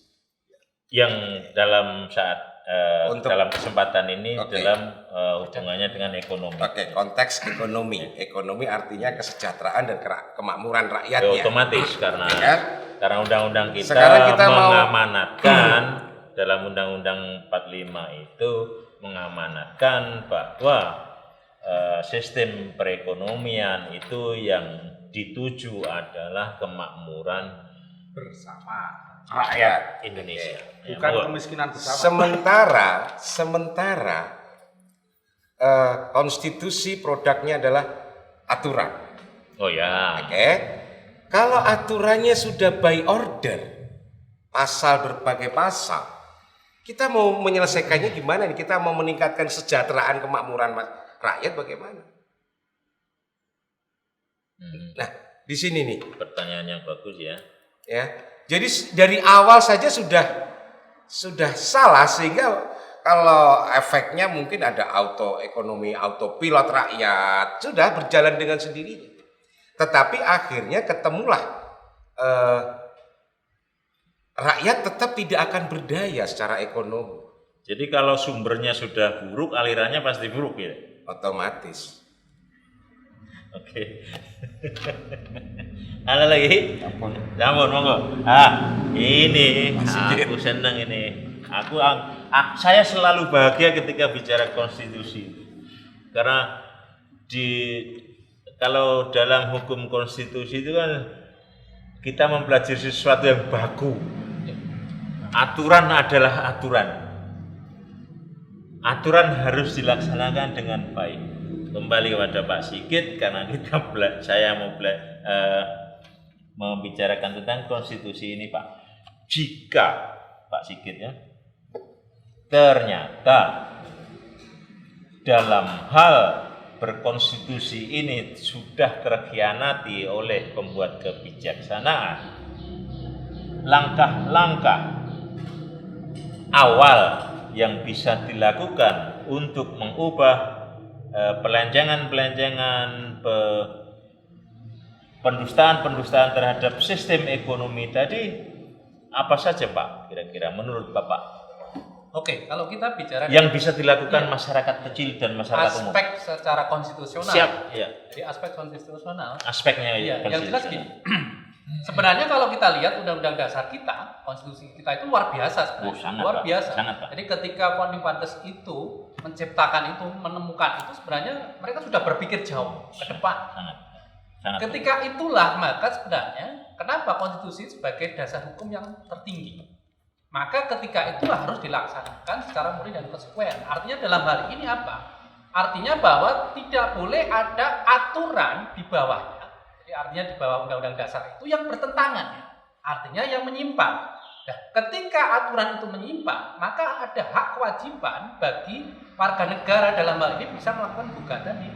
Yang dalam saat dalam kesempatan ini dalam hubungannya dengan ekonomi. Oke, konteks ekonomi. Ekonomi artinya kesejahteraan dan kemakmuran rakyatnya. Otomatis karena undang-undang kita, mengamanatkan dalam undang-undang 45 itu mengamanatkan bahwa sistem perekonomian itu yang dituju adalah kemakmuran bersama rakyat Indonesia. Bukan kemiskinan bersama. Sementara konstitusi produknya adalah aturan. Oh ya. Oke. Kalau aturannya sudah by order, berbagai pasal, kita mau menyelesaikannya gimana nih? Kita mau meningkatkan kesejahteraan kemakmuran rakyat bagaimana? Nah, di sini nih pertanyaan yang bagus ya. Ya. Jadi dari awal saja sudah salah, sehingga kalau efeknya mungkin ada autopilot rakyat sudah berjalan dengan sendirinya. Tetapi akhirnya ketemulah rakyat tetap tidak akan berdaya secara ekonomi. Jadi kalau sumbernya sudah buruk, alirannya pasti buruk ya. Otomatis. Oke. Ada lagi? Campur, monggo. Ini aku senang ini. Saya selalu bahagia ketika bicara konstitusi. Karena kalau dalam hukum konstitusi itu kan kita mempelajari sesuatu yang baku. Aturan adalah aturan. Aturan harus dilaksanakan dengan baik. Kembali kepada Pak Sigit karena saya mau membicarakan tentang konstitusi ini, Pak. Jika Pak Sigit ya, ternyata dalam hal berkonstitusi ini sudah terkhianati oleh pembuat kebijaksanaan, langkah-langkah awal yang bisa dilakukan untuk mengubah pelenjangan pendustaan terhadap sistem ekonomi tadi apa saja Pak kira-kira menurut Bapak? Oke, kalau kita bicara yang bisa dilakukan masyarakat kecil dan masyarakat umum. aspek secara konstitusional. Siap, ya. Jadi aspek konstitusional. Aspeknya Iya, yang jelas konstitusional. gini. Sebenarnya kalau kita lihat undang-undang dasar kita, konstitusi kita itu luar biasa sebenarnya. Sangat, luar Pak. biasa. Sangat, Pak. Jadi ketika founding fathers itu menciptakan itu, menemukan itu, sebenarnya mereka sudah berpikir jauh ke depan. Sangat. Sangat. Ketika itulah maka sebenarnya kenapa konstitusi sebagai dasar hukum yang tertinggi. Maka ketika itulah harus dilaksanakan secara murni dan konsekuen. Artinya dalam hal ini apa? Artinya bahwa tidak boleh ada aturan di bawahnya. Jadi artinya di bawah undang-undang dasar itu yang bertentangan. Artinya yang menyimpang. Nah, ketika aturan itu menyimpang, maka ada hak kewajiban bagi warga negara dalam hal ini bisa melakukan gugatan di.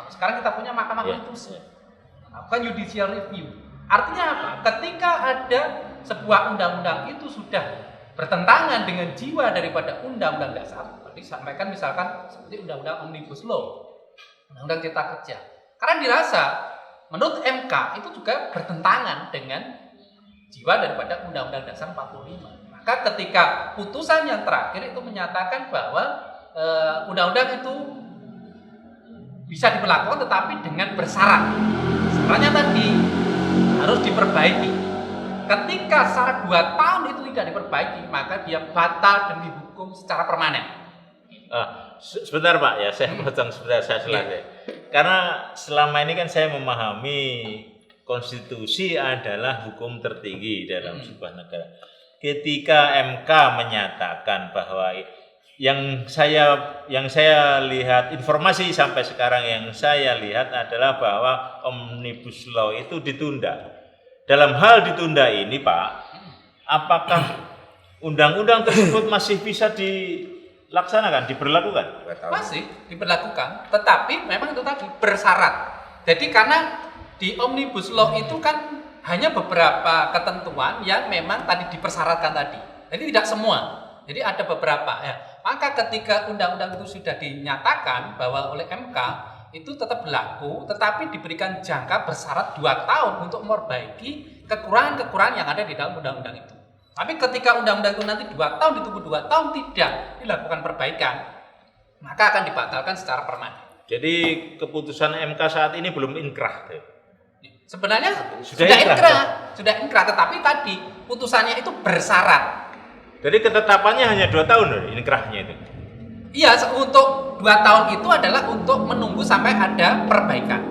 Sekarang kita punya Mahkamah Konstitusi. Melakukan judicial review. Artinya apa? Ketika ada sebuah undang-undang itu sudah bertentangan dengan jiwa daripada undang-undang dasar, seperti disampaikan misalkan seperti undang-undang Omnibus Law, undang-undang Cipta Kerja. Karena dirasa menurut MK itu juga bertentangan dengan jiwa daripada Undang-Undang Dasar 45. Maka ketika putusan yang terakhir itu menyatakan bahwa undang-undang itu bisa diberlakukan tetapi dengan bersyarat. Syaratnya tadi harus diperbaiki. Ketika syarat 2 tahun itu tidak diperbaiki, maka dia batal dan dihukum secara permanen. Sebentar Pak ya, saya potong sebentar, saya selesai. Karena selama ini kan saya memahami konstitusi adalah hukum tertinggi dalam sebuah negara. Ketika MK menyatakan bahwa yang saya lihat, informasi sampai sekarang yang saya lihat adalah bahwa Omnibus Law itu ditunda. Dalam hal ditunda ini Pak, apakah undang-undang tersebut masih bisa dilaksanakan, diberlakukan? Masih diberlakukan, tetapi memang itu tadi bersyarat. Jadi karena di Omnibus Law itu kan hanya beberapa ketentuan yang memang tadi dipersyaratkan tadi. Jadi tidak semua. Jadi ada beberapa ya. Maka ketika undang-undang itu sudah dinyatakan bahwa oleh MK itu tetap berlaku, tetapi diberikan jangka bersyarat 2 tahun untuk memperbaiki kekurangan-kekurangan yang ada di dalam undang-undang itu. Tapi ketika undang-undang itu nanti 2 tahun ditunggu 2 tahun tidak dilakukan perbaikan, maka akan dibatalkan secara permanen. Jadi keputusan MK saat ini belum inkrah. Sebenarnya Sudah sudah inkrah, tetapi tadi putusannya itu bersyarat. Jadi ketetapannya hanya 2 tahun loh inkrahnya itu. Iya, untuk 2 tahun itu adalah untuk menunggu sampai ada perbaikan.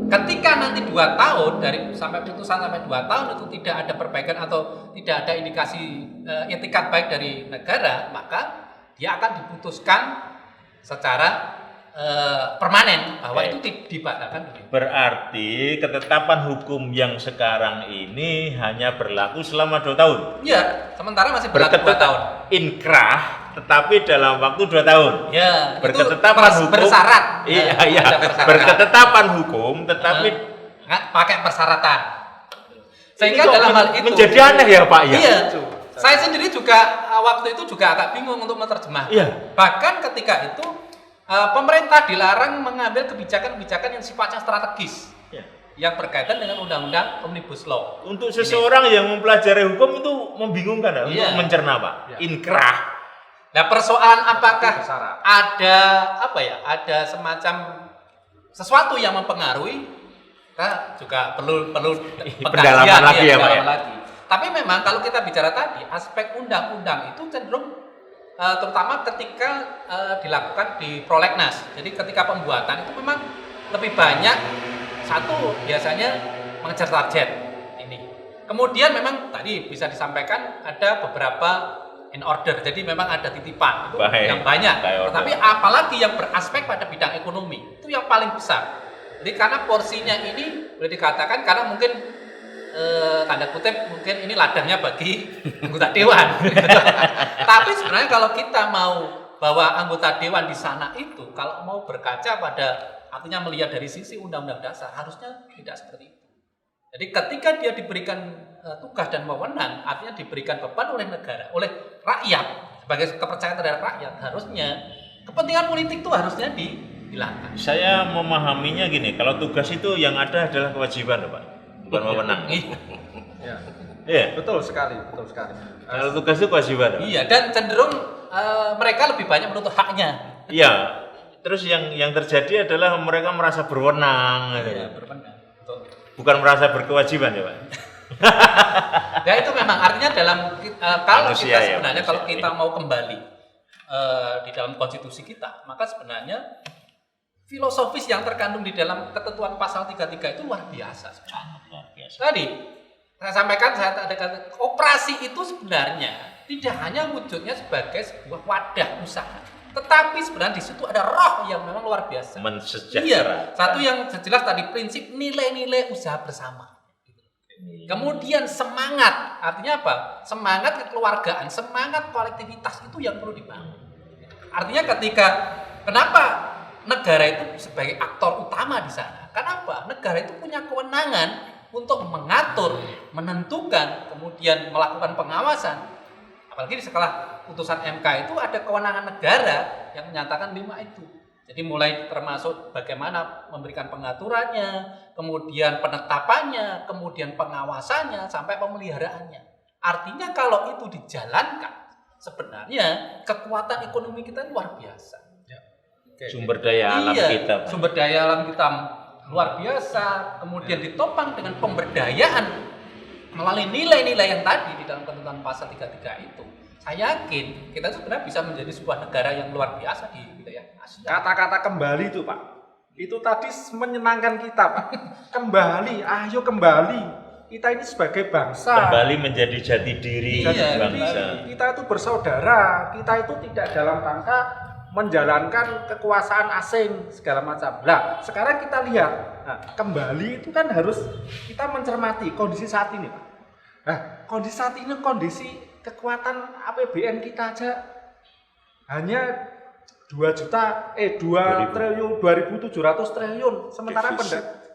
Ketika nanti 2 tahun dari sampai putusan sampai 2 tahun itu tidak ada perbaikan atau tidak ada indikasi etikat baik dari negara, maka dia akan diputuskan secara permanen bahwa itu dibatalkan. Berarti ketetapan hukum yang sekarang ini hanya berlaku selama 2 tahun. Iya, sementara masih berlaku 2 tahun. Inkrah tetapi dalam waktu 2 tahun. Ya, berketetapan hukum bersyarat. Iya, berketetapan hukum tetapi pakai persyaratan. Sehingga ini dalam hal itu menjadi aneh ya Pak ya. Iya. Saya sendiri juga waktu itu juga agak bingung untuk menerjemah. Iya. Bahkan ketika itu pemerintah dilarang mengambil kebijakan-kebijakan yang sifatnya strategis. Iya. Yang berkaitan dengan undang-undang Omnibus Law. Untuk seseorang yang mempelajari hukum itu membingungkan ya, untuk mencerna Pak. Iya. Inkrah. Nah, persoalan apakah Bersyarat. ada semacam sesuatu yang mempengaruhi, kita juga perlu pendalaman lagi ya Pak ya. lagi. Tapi memang kalau kita bicara tadi aspek undang-undang itu cenderung terutama ketika dilakukan di prolegnas. Jadi ketika pembuatan itu memang lebih banyak satu biasanya mengejar target ini. Kemudian memang tadi bisa disampaikan ada beberapa in order, jadi memang ada titipan itu yang banyak. Tetapi apalagi yang beraspek pada bidang ekonomi itu yang paling besar. Jadi karena porsinya ini boleh dikatakan karena mungkin tanda kutip mungkin ini ladangnya bagi anggota dewan. Tapi sebenarnya kalau kita mau bahwa anggota dewan di sana itu kalau mau berkaca pada artinya melihat dari sisi undang-undang dasar harusnya tidak seperti itu. Jadi ketika dia diberikan tugas dan wewenang, artinya diberikan beban oleh negara, oleh rakyat sebagai kepercayaan terhadap rakyat, harusnya kepentingan politik itu harusnya dihilangkan. Saya memahaminya gini, kalau tugas itu yang ada adalah kewajiban Pak, bukan wewenang. Ya. Iya. Betul sekali, betul sekali. Kalau tugas itu kewajiban. Iya, dan cenderung mereka lebih banyak menuntut haknya. Iya. Terus yang terjadi adalah mereka merasa berwenang, gitu. Iya, berwenang. Betul. Bukan merasa berkewajiban ya Pak. Ya itu memang artinya dalam kalau Manusia kita ya, sebenarnya manusia. kalau kita mau kembali di dalam konstitusi kita, maka sebenarnya filosofis yang terkandung di dalam ketentuan pasal 33 itu luar biasa. Sangat luar biasa. Tadi saya sampaikan, saya ada kata operasi itu sebenarnya tidak hanya wujudnya sebagai sebuah wadah usaha, tetapi sebenarnya di situ ada roh yang memang luar biasa. Mensejahterakan. Iya, satu yang jelas tadi prinsip nilai-nilai usaha bersama. Kemudian semangat, artinya apa? Semangat kekeluargaan, semangat kolektivitas itu yang perlu dibangun. Artinya kenapa negara itu sebagai aktor utama di sana? Kenapa? Negara itu punya kewenangan untuk mengatur, menentukan, kemudian melakukan pengawasan. Apalagi setelah putusan MK itu ada kewenangan negara yang menyatakan 5 itu. Jadi mulai termasuk bagaimana memberikan pengaturannya, kemudian penetapannya, kemudian pengawasannya, sampai pemeliharaannya. Artinya kalau itu dijalankan, sebenarnya kekuatan ekonomi kita luar biasa. Sumber daya alam kita Pak. Sumber daya alam kita luar biasa, kemudian ditopang dengan pemberdayaan melalui nilai-nilai yang tadi di dalam ketentuan pasal 33 itu. Saya yakin kita sebenarnya bisa menjadi sebuah negara yang luar biasa di wilayah Asia. Kata-kata kembali itu Pak, itu tadi menyenangkan kita Pak. Kembali, ayo kembali. Kita ini sebagai bangsa. Kembali menjadi jati diri Iya, bangsa. Kita itu bersaudara. Kita itu tidak dalam rangka menjalankan kekuasaan asing segala macam. Nah, sekarang kita lihat, kembali itu kan harus kita mencermati kondisi saat ini Pak. Nah, kondisi saat ini kondisi kekuatan APBN kita aja hanya 2 triliun 2.700 triliun, sementara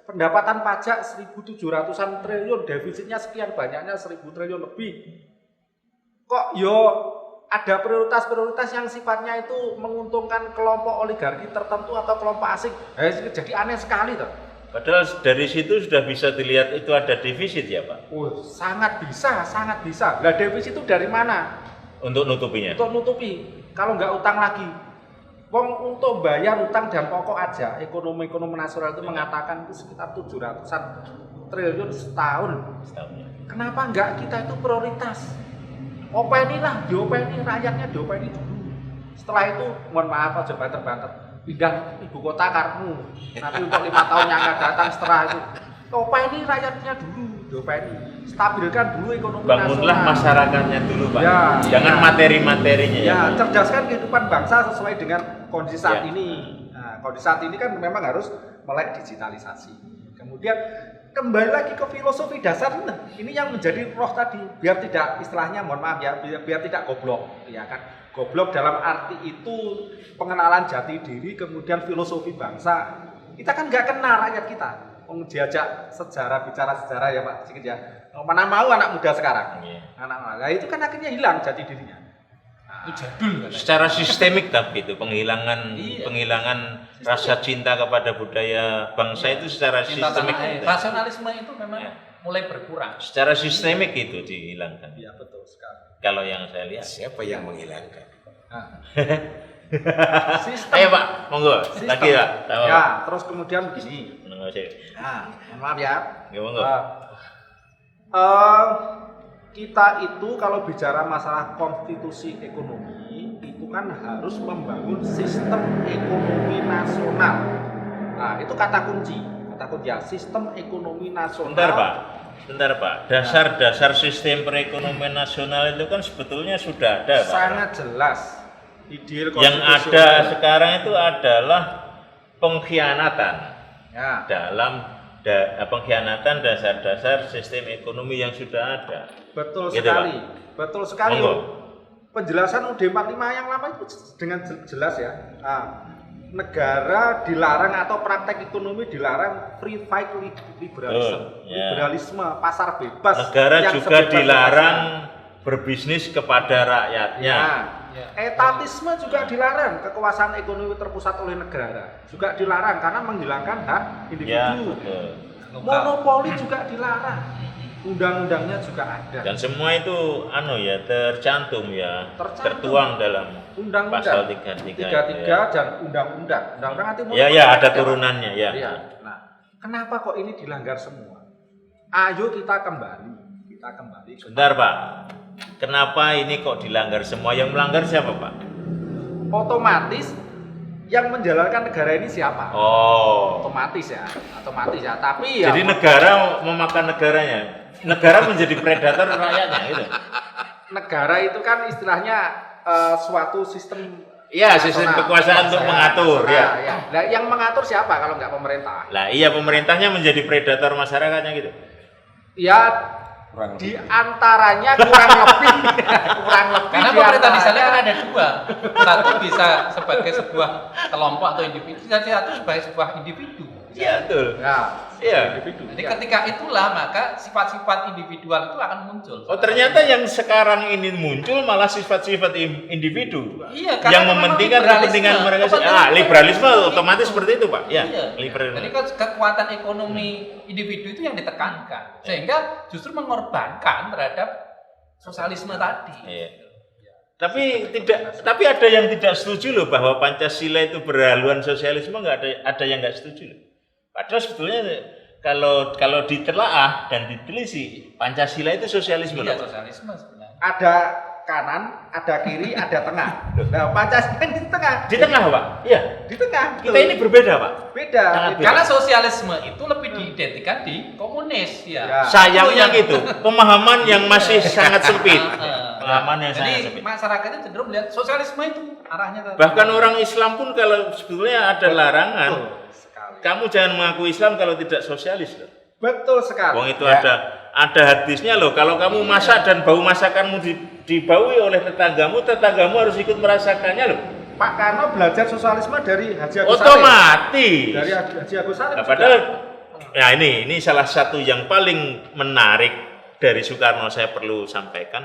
pendapatan pajak 1.700-an triliun, defisitnya sekian banyaknya 1.000 triliun lebih. Kok ada prioritas-prioritas yang sifatnya itu menguntungkan kelompok oligarki tertentu atau kelompok asing? Jadi aneh sekali toh. Padahal dari situ sudah bisa dilihat itu ada defisit ya Pak. Sangat bisa, sangat bisa. Lah defisit itu dari mana? Untuk nutupinya. Untuk nutupi. Kalau nggak utang lagi. Wong untuk bayar utang dan pokok aja, ekonomi nasional itu mengatakan itu sekitar 700-an triliun setahun. Kenapa nggak kita itu prioritas? Openi lah, diopeni rakyatnya, diopeni dulu. Setelah itu, mohon maaf aja banter-banter. Pindah ibu kota karmu, nanti untuk 5 tahun yang akan datang setelah itu. Openi rakyatnya dulu, diopeni. Stabilkan dulu ekonomi Bangunlah nasional. masyarakatnya dulu Pak. Ya, Jangan materi-materinya ya. Cerdaskan kehidupan bangsa sesuai dengan kondisi saat Ya. ini. Nah, kondisi saat ini kan memang harus melek digitalisasi. Kemudian kembali lagi ke filosofi dasar ini yang menjadi roh tadi, biar tidak istilahnya mohon maaf ya, biar tidak goblok, ya kan. Goblok dalam arti itu pengenalan jati diri, kemudian filosofi bangsa. Kita kan nggak kenal rakyat kita. Diajak sejarah, bicara sejarah ya Pak, sedikit ya. Mana mau anak muda sekarang? Anak-anak, itu kan akhirnya hilang jati dirinya. Itu jadul kan. Secara sistemik tapi itu penghilangan Iya. rasa cinta kepada budaya bangsa itu secara Cinta sistemik. tanah air. Rasionalisme itu memang mulai berkurang. Secara sistemik itu dihilangkan. Iya betul sekali. Kalau yang saya lihat. Siapa yang menghilangkan? Sistem. Ayo Pak, monggo. Sistem. Lagi Pak. Tahu. Ya, terus kemudian begini. Menengok saya. Nah, mohon maaf ya. Ya, monggo. Kita itu kalau bicara masalah konstitusi ekonomi itu kan harus membangun sistem ekonomi nasional. Nah, itu kata kunci ya, sistem ekonomi nasional. Bentar Pak. Dasar-dasar sistem perekonomian nasional itu kan sebetulnya sudah ada Pak. Sangat jelas. Ideal Yang ada konstitusional. sekarang itu adalah pengkhianatan Ya. dalam pengkhianatan dasar-dasar sistem ekonomi yang sudah ada. Betul Gitu, sekali. Betul sekali. Monggo. Penjelasan UUD 45 yang lama itu dengan jelas ya. Negara dilarang atau praktek ekonomi dilarang free fight liberalisme, ya. liberalisme, pasar bebas. Negara yang juga sebebas-bebasnya. dilarang berbisnis kepada rakyatnya. Ya. Etatisme juga dilarang, kekuasaan ekonomi terpusat oleh negara juga dilarang karena menghilangkan hak Ya, individu. betul. Monopoli juga dilarang. undang-undangnya juga ada. Dan semua itu tercantum ya, tertuang dalam pasal 33 33 dan undang-undang. Undang-undang anti monopoli. Ya, ada turunannya ya. Iya. Nah, kenapa kok ini dilanggar semua? Ayo kita kembali. Sebentar Pak, kenapa ini kok dilanggar semua? Yang melanggar siapa Pak? Otomatis yang menjalankan negara ini siapa? Oh, Otomatis ya. Tapi ya. jadi negara memakan negaranya. Negara menjadi predator rakyatnya gitu. Negara itu kan istilahnya suatu sistem. Iya, sistem kekuasaan untuk mengatur ya. Nah, yang mengatur siapa kalau nggak pemerintah? Lah iya, pemerintahnya menjadi predator masyarakatnya gitu. Ya, di antaranya kurang lebih. Karena pemerintah di sana kan ada dua. Satu bisa sebagai sebuah kelompok atau individu, satu sebagai sebuah individu. Iya, betul. Ya, Iya. individu. Jadi ketika itulah maka sifat-sifat individual itu akan muncul. Oh, ternyata yang sekarang ini muncul malah sifat-sifat individu. Iya, karena yang mementingkan kepentingan mereka sendiri. Liberalisme otomatis seperti itu, Pak. Ya, Iya. liberalisme. Jadi kekuatan ekonomi individu itu yang ditekankan, sehingga justru mengorbankan terhadap sosialisme tadi. Iya. Tapi ada yang tidak setuju loh bahwa Pancasila itu berhaluan sosialisme, ada yang nggak setuju loh. Padahal sebetulnya kalau ditelaah dan diteliti, Pancasila itu sosialisme. Iya, loh. sosialisme sebenarnya. Ada kanan, ada kiri, ada tengah. Nah, Pancasila di tengah. Di tengah, Pak. Iya. Di tengah. Kita ini berbeda, Pak. Beda. Sangat beda. Karena sosialisme itu lebih diidentikan di komunis ya. Ya. Sayangnya Yang- gitu, pemahaman yang masih sangat sempit. Pemahaman yang Jadi sangat sempit. masyarakat itu cenderung melihat sosialisme itu arahnya ke Bahkan orang Islam pun kalau sebetulnya ada larangan, Betul sekali. kamu jangan mengaku Islam kalau tidak sosialis loh. Betul sekali. Wong itu Ya. ada hadisnya loh. Kalau kamu masak dan bau masakanmu dibaui oleh tetanggamu harus ikut merasakannya loh. Pak Karno belajar sosialisme dari Haji Agus Salim. Otomatis. Dari Haji Agus Salim. Nah, juga. padahal ya ini salah satu yang paling menarik dari Soekarno saya perlu sampaikan.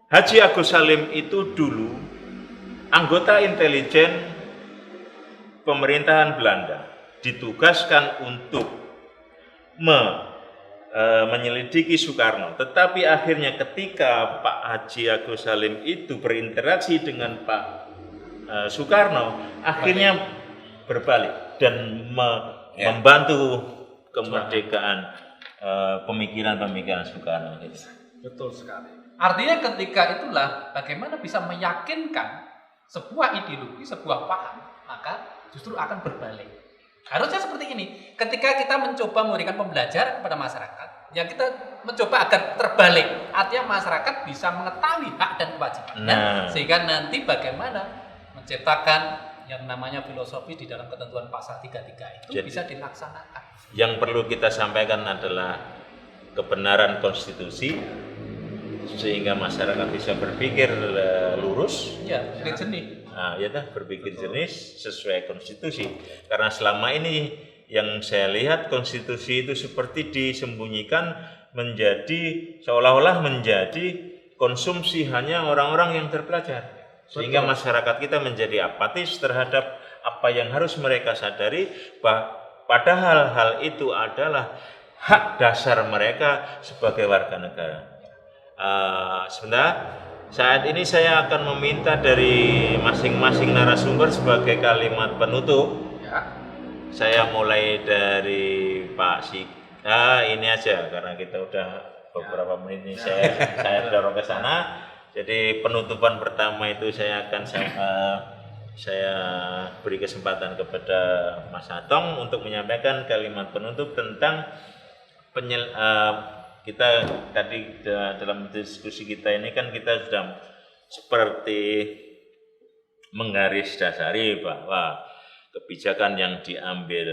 Haji Agus Salim itu dulu anggota intelijen pemerintahan Belanda, ditugaskan untuk menyelidiki Soekarno. Tetapi akhirnya ketika Pak Haji Agus Salim itu berinteraksi dengan Pak Soekarno, akhirnya berbalik dan membantu kemerdekaan pemikiran-pemikiran Soekarno. Betul sekali. Artinya ketika itulah bagaimana bisa meyakinkan sebuah ideologi, sebuah paham, maka justru akan berbalik. Harusnya seperti ini. Ketika kita mencoba memberikan pembelajaran kepada masyarakat, ya kita mencoba agar terbalik. Artinya masyarakat bisa mengetahui hak dan kewajibannya, sehingga nanti bagaimana menciptakan yang namanya filosofi di dalam ketentuan pasal 33 itu Jadi, bisa dilaksanakan. yang perlu kita sampaikan adalah kebenaran konstitusi sehingga masyarakat bisa berpikir lurus. Ya, jernih. Nah, ya berpikir jernih sesuai konstitusi. Karena selama ini yang saya lihat konstitusi itu seperti disembunyikan menjadi seolah-olah menjadi konsumsi hanya orang-orang yang terpelajar. Sehingga masyarakat kita menjadi apatis terhadap apa yang harus mereka sadari, padahal hal itu adalah hak dasar mereka sebagai warga negara. Sebentar, saat ini saya akan meminta dari masing-masing narasumber sebagai kalimat penutup. Ya. Saya mulai dari Pak Sik. Ini aja karena kita udah beberapa menit ini saya dorong ke sana. Jadi penutupan pertama itu saya akan saya beri kesempatan kepada Mas Atong untuk menyampaikan kalimat penutup tentang kita tadi dalam diskusi kita ini kan kita sudah seperti menggarisdasari bahwa kebijakan yang diambil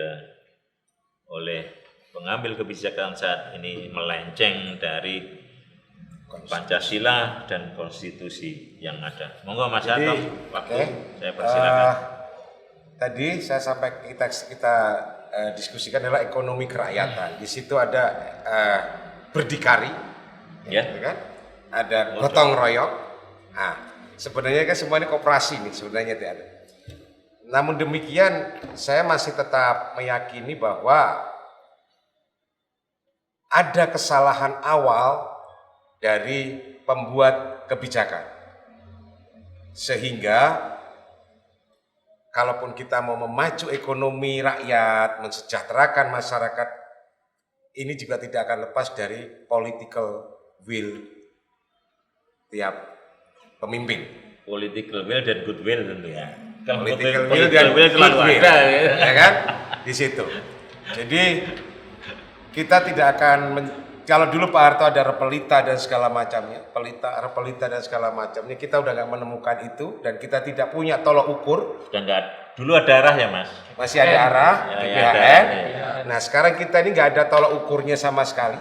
oleh pengambil kebijakan saat ini melenceng dari Pancasila dan konstitusi yang ada. Monggo Mas Atong, waktu saya persilakan. Tadi saya sampai kita diskusikan adalah ekonomi kerakyatan. Di situ ada berdikari, Ya. kan? Ada gotong royong. Nah, sebenarnya kan semua ini koperasi nih sebenarnya tidak ada. Namun demikian, saya masih tetap meyakini bahwa ada kesalahan awal dari pembuat kebijakan. Sehingga kalaupun kita mau memacu ekonomi rakyat, mensejahterakan masyarakat, ini juga tidak akan lepas dari political will tiap pemimpin. Political will dan goodwill tentu ya. Kalau Political will political dan will selalu goodwill, ada ya kan? Di situ. Jadi kita tidak akan kalau dulu Pak Harto ada repelita dan segala macamnya, repelita dan segala macamnya, kita udah nggak menemukan itu dan kita tidak punya tolok ukur. Sudah enggak. Dulu ada arah ya Mas. Masih ada arah Ya, di ya, PHN. ada. Nah sekarang kita ini nggak ada tolok ukurnya sama sekali.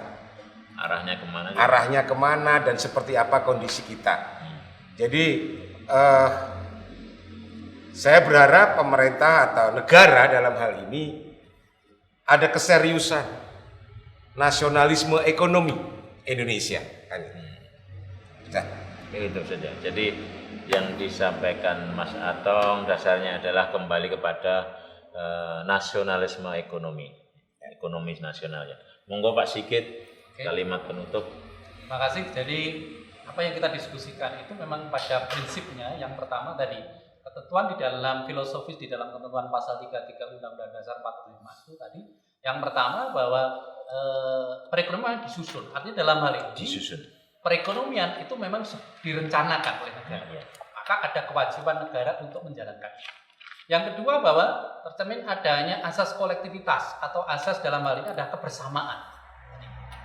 Arahnya kemana? Arahnya kemana dan seperti apa kondisi kita. Jadi saya berharap pemerintah atau negara dalam hal ini ada keseriusan nasionalisme ekonomi Indonesia kan. Itu saja. Jadi yang disampaikan Mas Atong dasarnya adalah kembali kepada nasionalisme ekonomi nasionalnya. Monggo Pak Sigit, kalimat penutup. Terima kasih. Jadi apa yang kita diskusikan itu memang pada prinsipnya yang pertama tadi ketentuan di dalam filosofis di dalam ketentuan pasal 33 Undang-Undang Dasar 45 itu tadi yang pertama bahwa perekonomian disusun. Artinya dalam hal ini perekonomian itu memang direncanakan oleh negara. Maka ada kewajiban negara untuk menjalankan. Yang kedua bahwa tercermin adanya asas kolektivitas atau asas dalam hal ini adalah kebersamaan.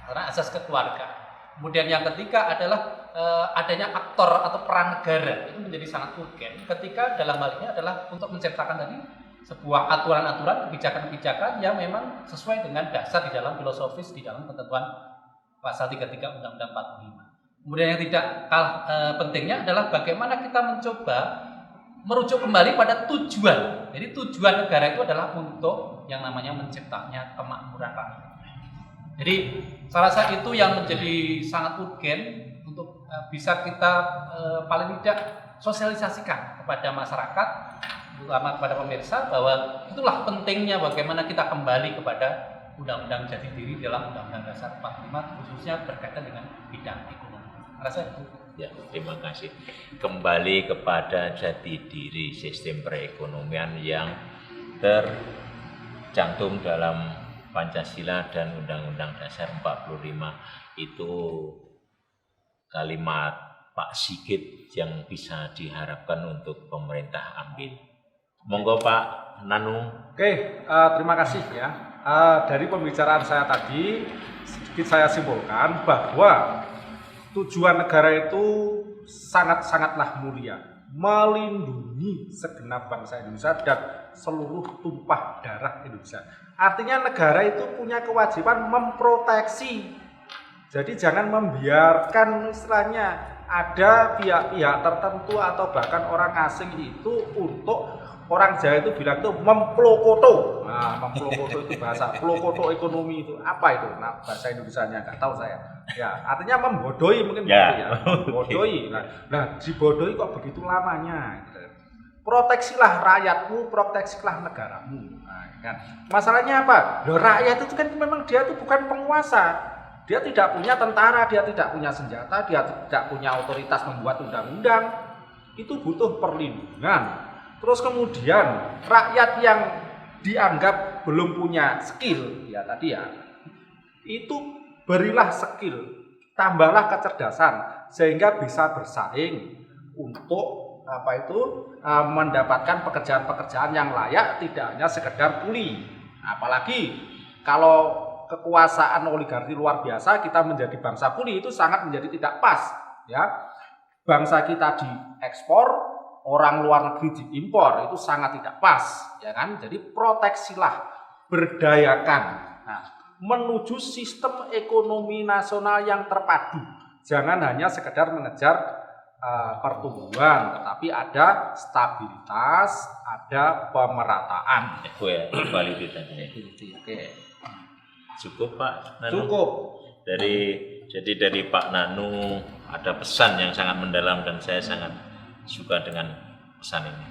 Karena asas kekeluargaan. Kemudian yang ketiga adalah adanya aktor atau peran negara. Itu menjadi sangat urgen ketika dalam hal ini adalah untuk menciptakan tadi sebuah aturan-aturan, kebijakan-kebijakan yang memang sesuai dengan dasar di dalam filosofis di dalam ketentuan pasal 33 Undang-Undang 45. Kemudian yang tidak kalah pentingnya adalah bagaimana kita mencoba merujuk kembali pada tujuan. Jadi tujuan negara itu adalah untuk yang namanya menciptakannya kemakmuran rakyat. Jadi saya rasa itu yang menjadi sangat urgen untuk bisa kita paling tidak sosialisasikan kepada masyarakat, terutama kepada pemirsa, bahwa itulah pentingnya bagaimana kita kembali kepada Undang-Undang Jati Diri dalam Undang-Undang Dasar 45 khususnya berkaitan dengan bidang ekonomi. Rasa itu. Ya, terima kasih. Kembali kepada jati diri sistem perekonomian yang tercantum dalam Pancasila dan Undang-Undang Dasar 45 itu kalimat Pak Sigit yang bisa diharapkan untuk pemerintah ambil. Monggo Pak Nanu. Oke, terima kasih ya. Dari pembicaraan saya tadi sedikit saya simpulkan bahwa tujuan negara itu sangat-sangatlah mulia, melindungi segenap bangsa Indonesia dan seluruh tumpah darah Indonesia. Artinya negara itu punya kewajiban memproteksi. Jadi jangan membiarkan istilahnya ada pihak-pihak tertentu atau bahkan orang asing itu untuk orang Jawa itu bilang itu memplokoto. Nah, memplokoto itu bahasa plokoto ekonomi itu apa itu? Nah, bahasa Indonesianya nggak tahu saya. Ya, artinya membodohi mungkin ya. begitu ya. Membodohi. Nah, dibodohi kok begitu lamanya gitu. Proteksilah rakyatmu, proteksilah negaramu. Nah, kan. Masalahnya apa? Loh, rakyat itu kan memang dia itu bukan penguasa. Dia tidak punya tentara, dia tidak punya senjata, dia tidak punya otoritas membuat undang-undang. Itu butuh perlindungan. Terus kemudian rakyat yang dianggap belum punya skill, ya tadi ya, itu berilah skill, tambahlah kecerdasan sehingga bisa bersaing untuk mendapatkan pekerjaan-pekerjaan yang layak, tidak hanya sekedar kuli. Apalagi kalau kekuasaan oligarki luar biasa, kita menjadi bangsa kuli itu sangat menjadi tidak pas, ya. Bangsa kita diekspor, orang luar negeri diimpor, itu sangat tidak pas, ya kan? Jadi proteksilah, berdayakan. Nah, menuju sistem ekonomi nasional yang terpadu. Jangan hanya sekedar mengejar pertumbuhan, tetapi ada stabilitas, ada pemerataan. Oke. Cukup Pak Nanu. Cukup. Jadi dari Pak Nanu ada pesan yang sangat mendalam dan saya sangat suka dengan pesan ini,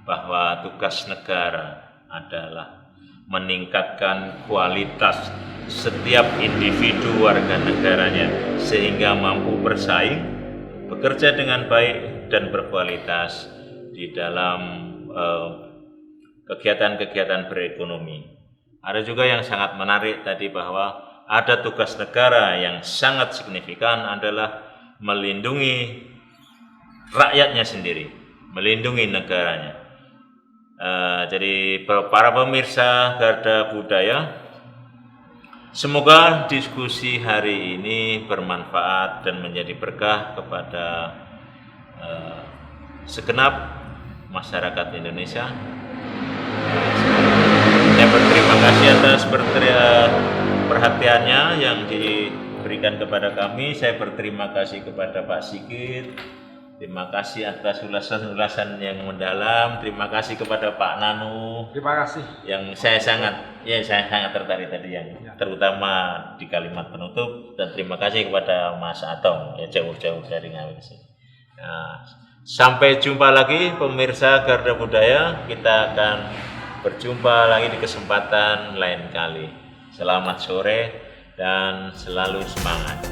bahwa tugas negara adalah meningkatkan kualitas setiap individu warga negaranya sehingga mampu bersaing, bekerja dengan baik dan berkualitas di dalam kegiatan-kegiatan berekonomi. Ada juga yang sangat menarik tadi bahwa ada tugas negara yang sangat signifikan adalah melindungi rakyatnya sendiri, melindungi negaranya. Jadi para pemirsa Garda Budaya, semoga diskusi hari ini bermanfaat dan menjadi berkah kepada segenap masyarakat Indonesia. Saya berterima kasih atas perhatiannya yang diberikan kepada kami. Saya berterima kasih kepada Pak Sigit. Terima kasih atas ulasan-ulasan yang mendalam. Terima kasih kepada Pak Nanu. Terima kasih. Yang saya sangat tertarik tadi yang terutama di kalimat penutup, dan terima kasih kepada Mas Atong jauh-jauh dari Ngawi sini. Nah, sampai jumpa lagi pemirsa Garda Budaya. Kita akan berjumpa lagi di kesempatan lain kali. Selamat sore dan selalu semangat.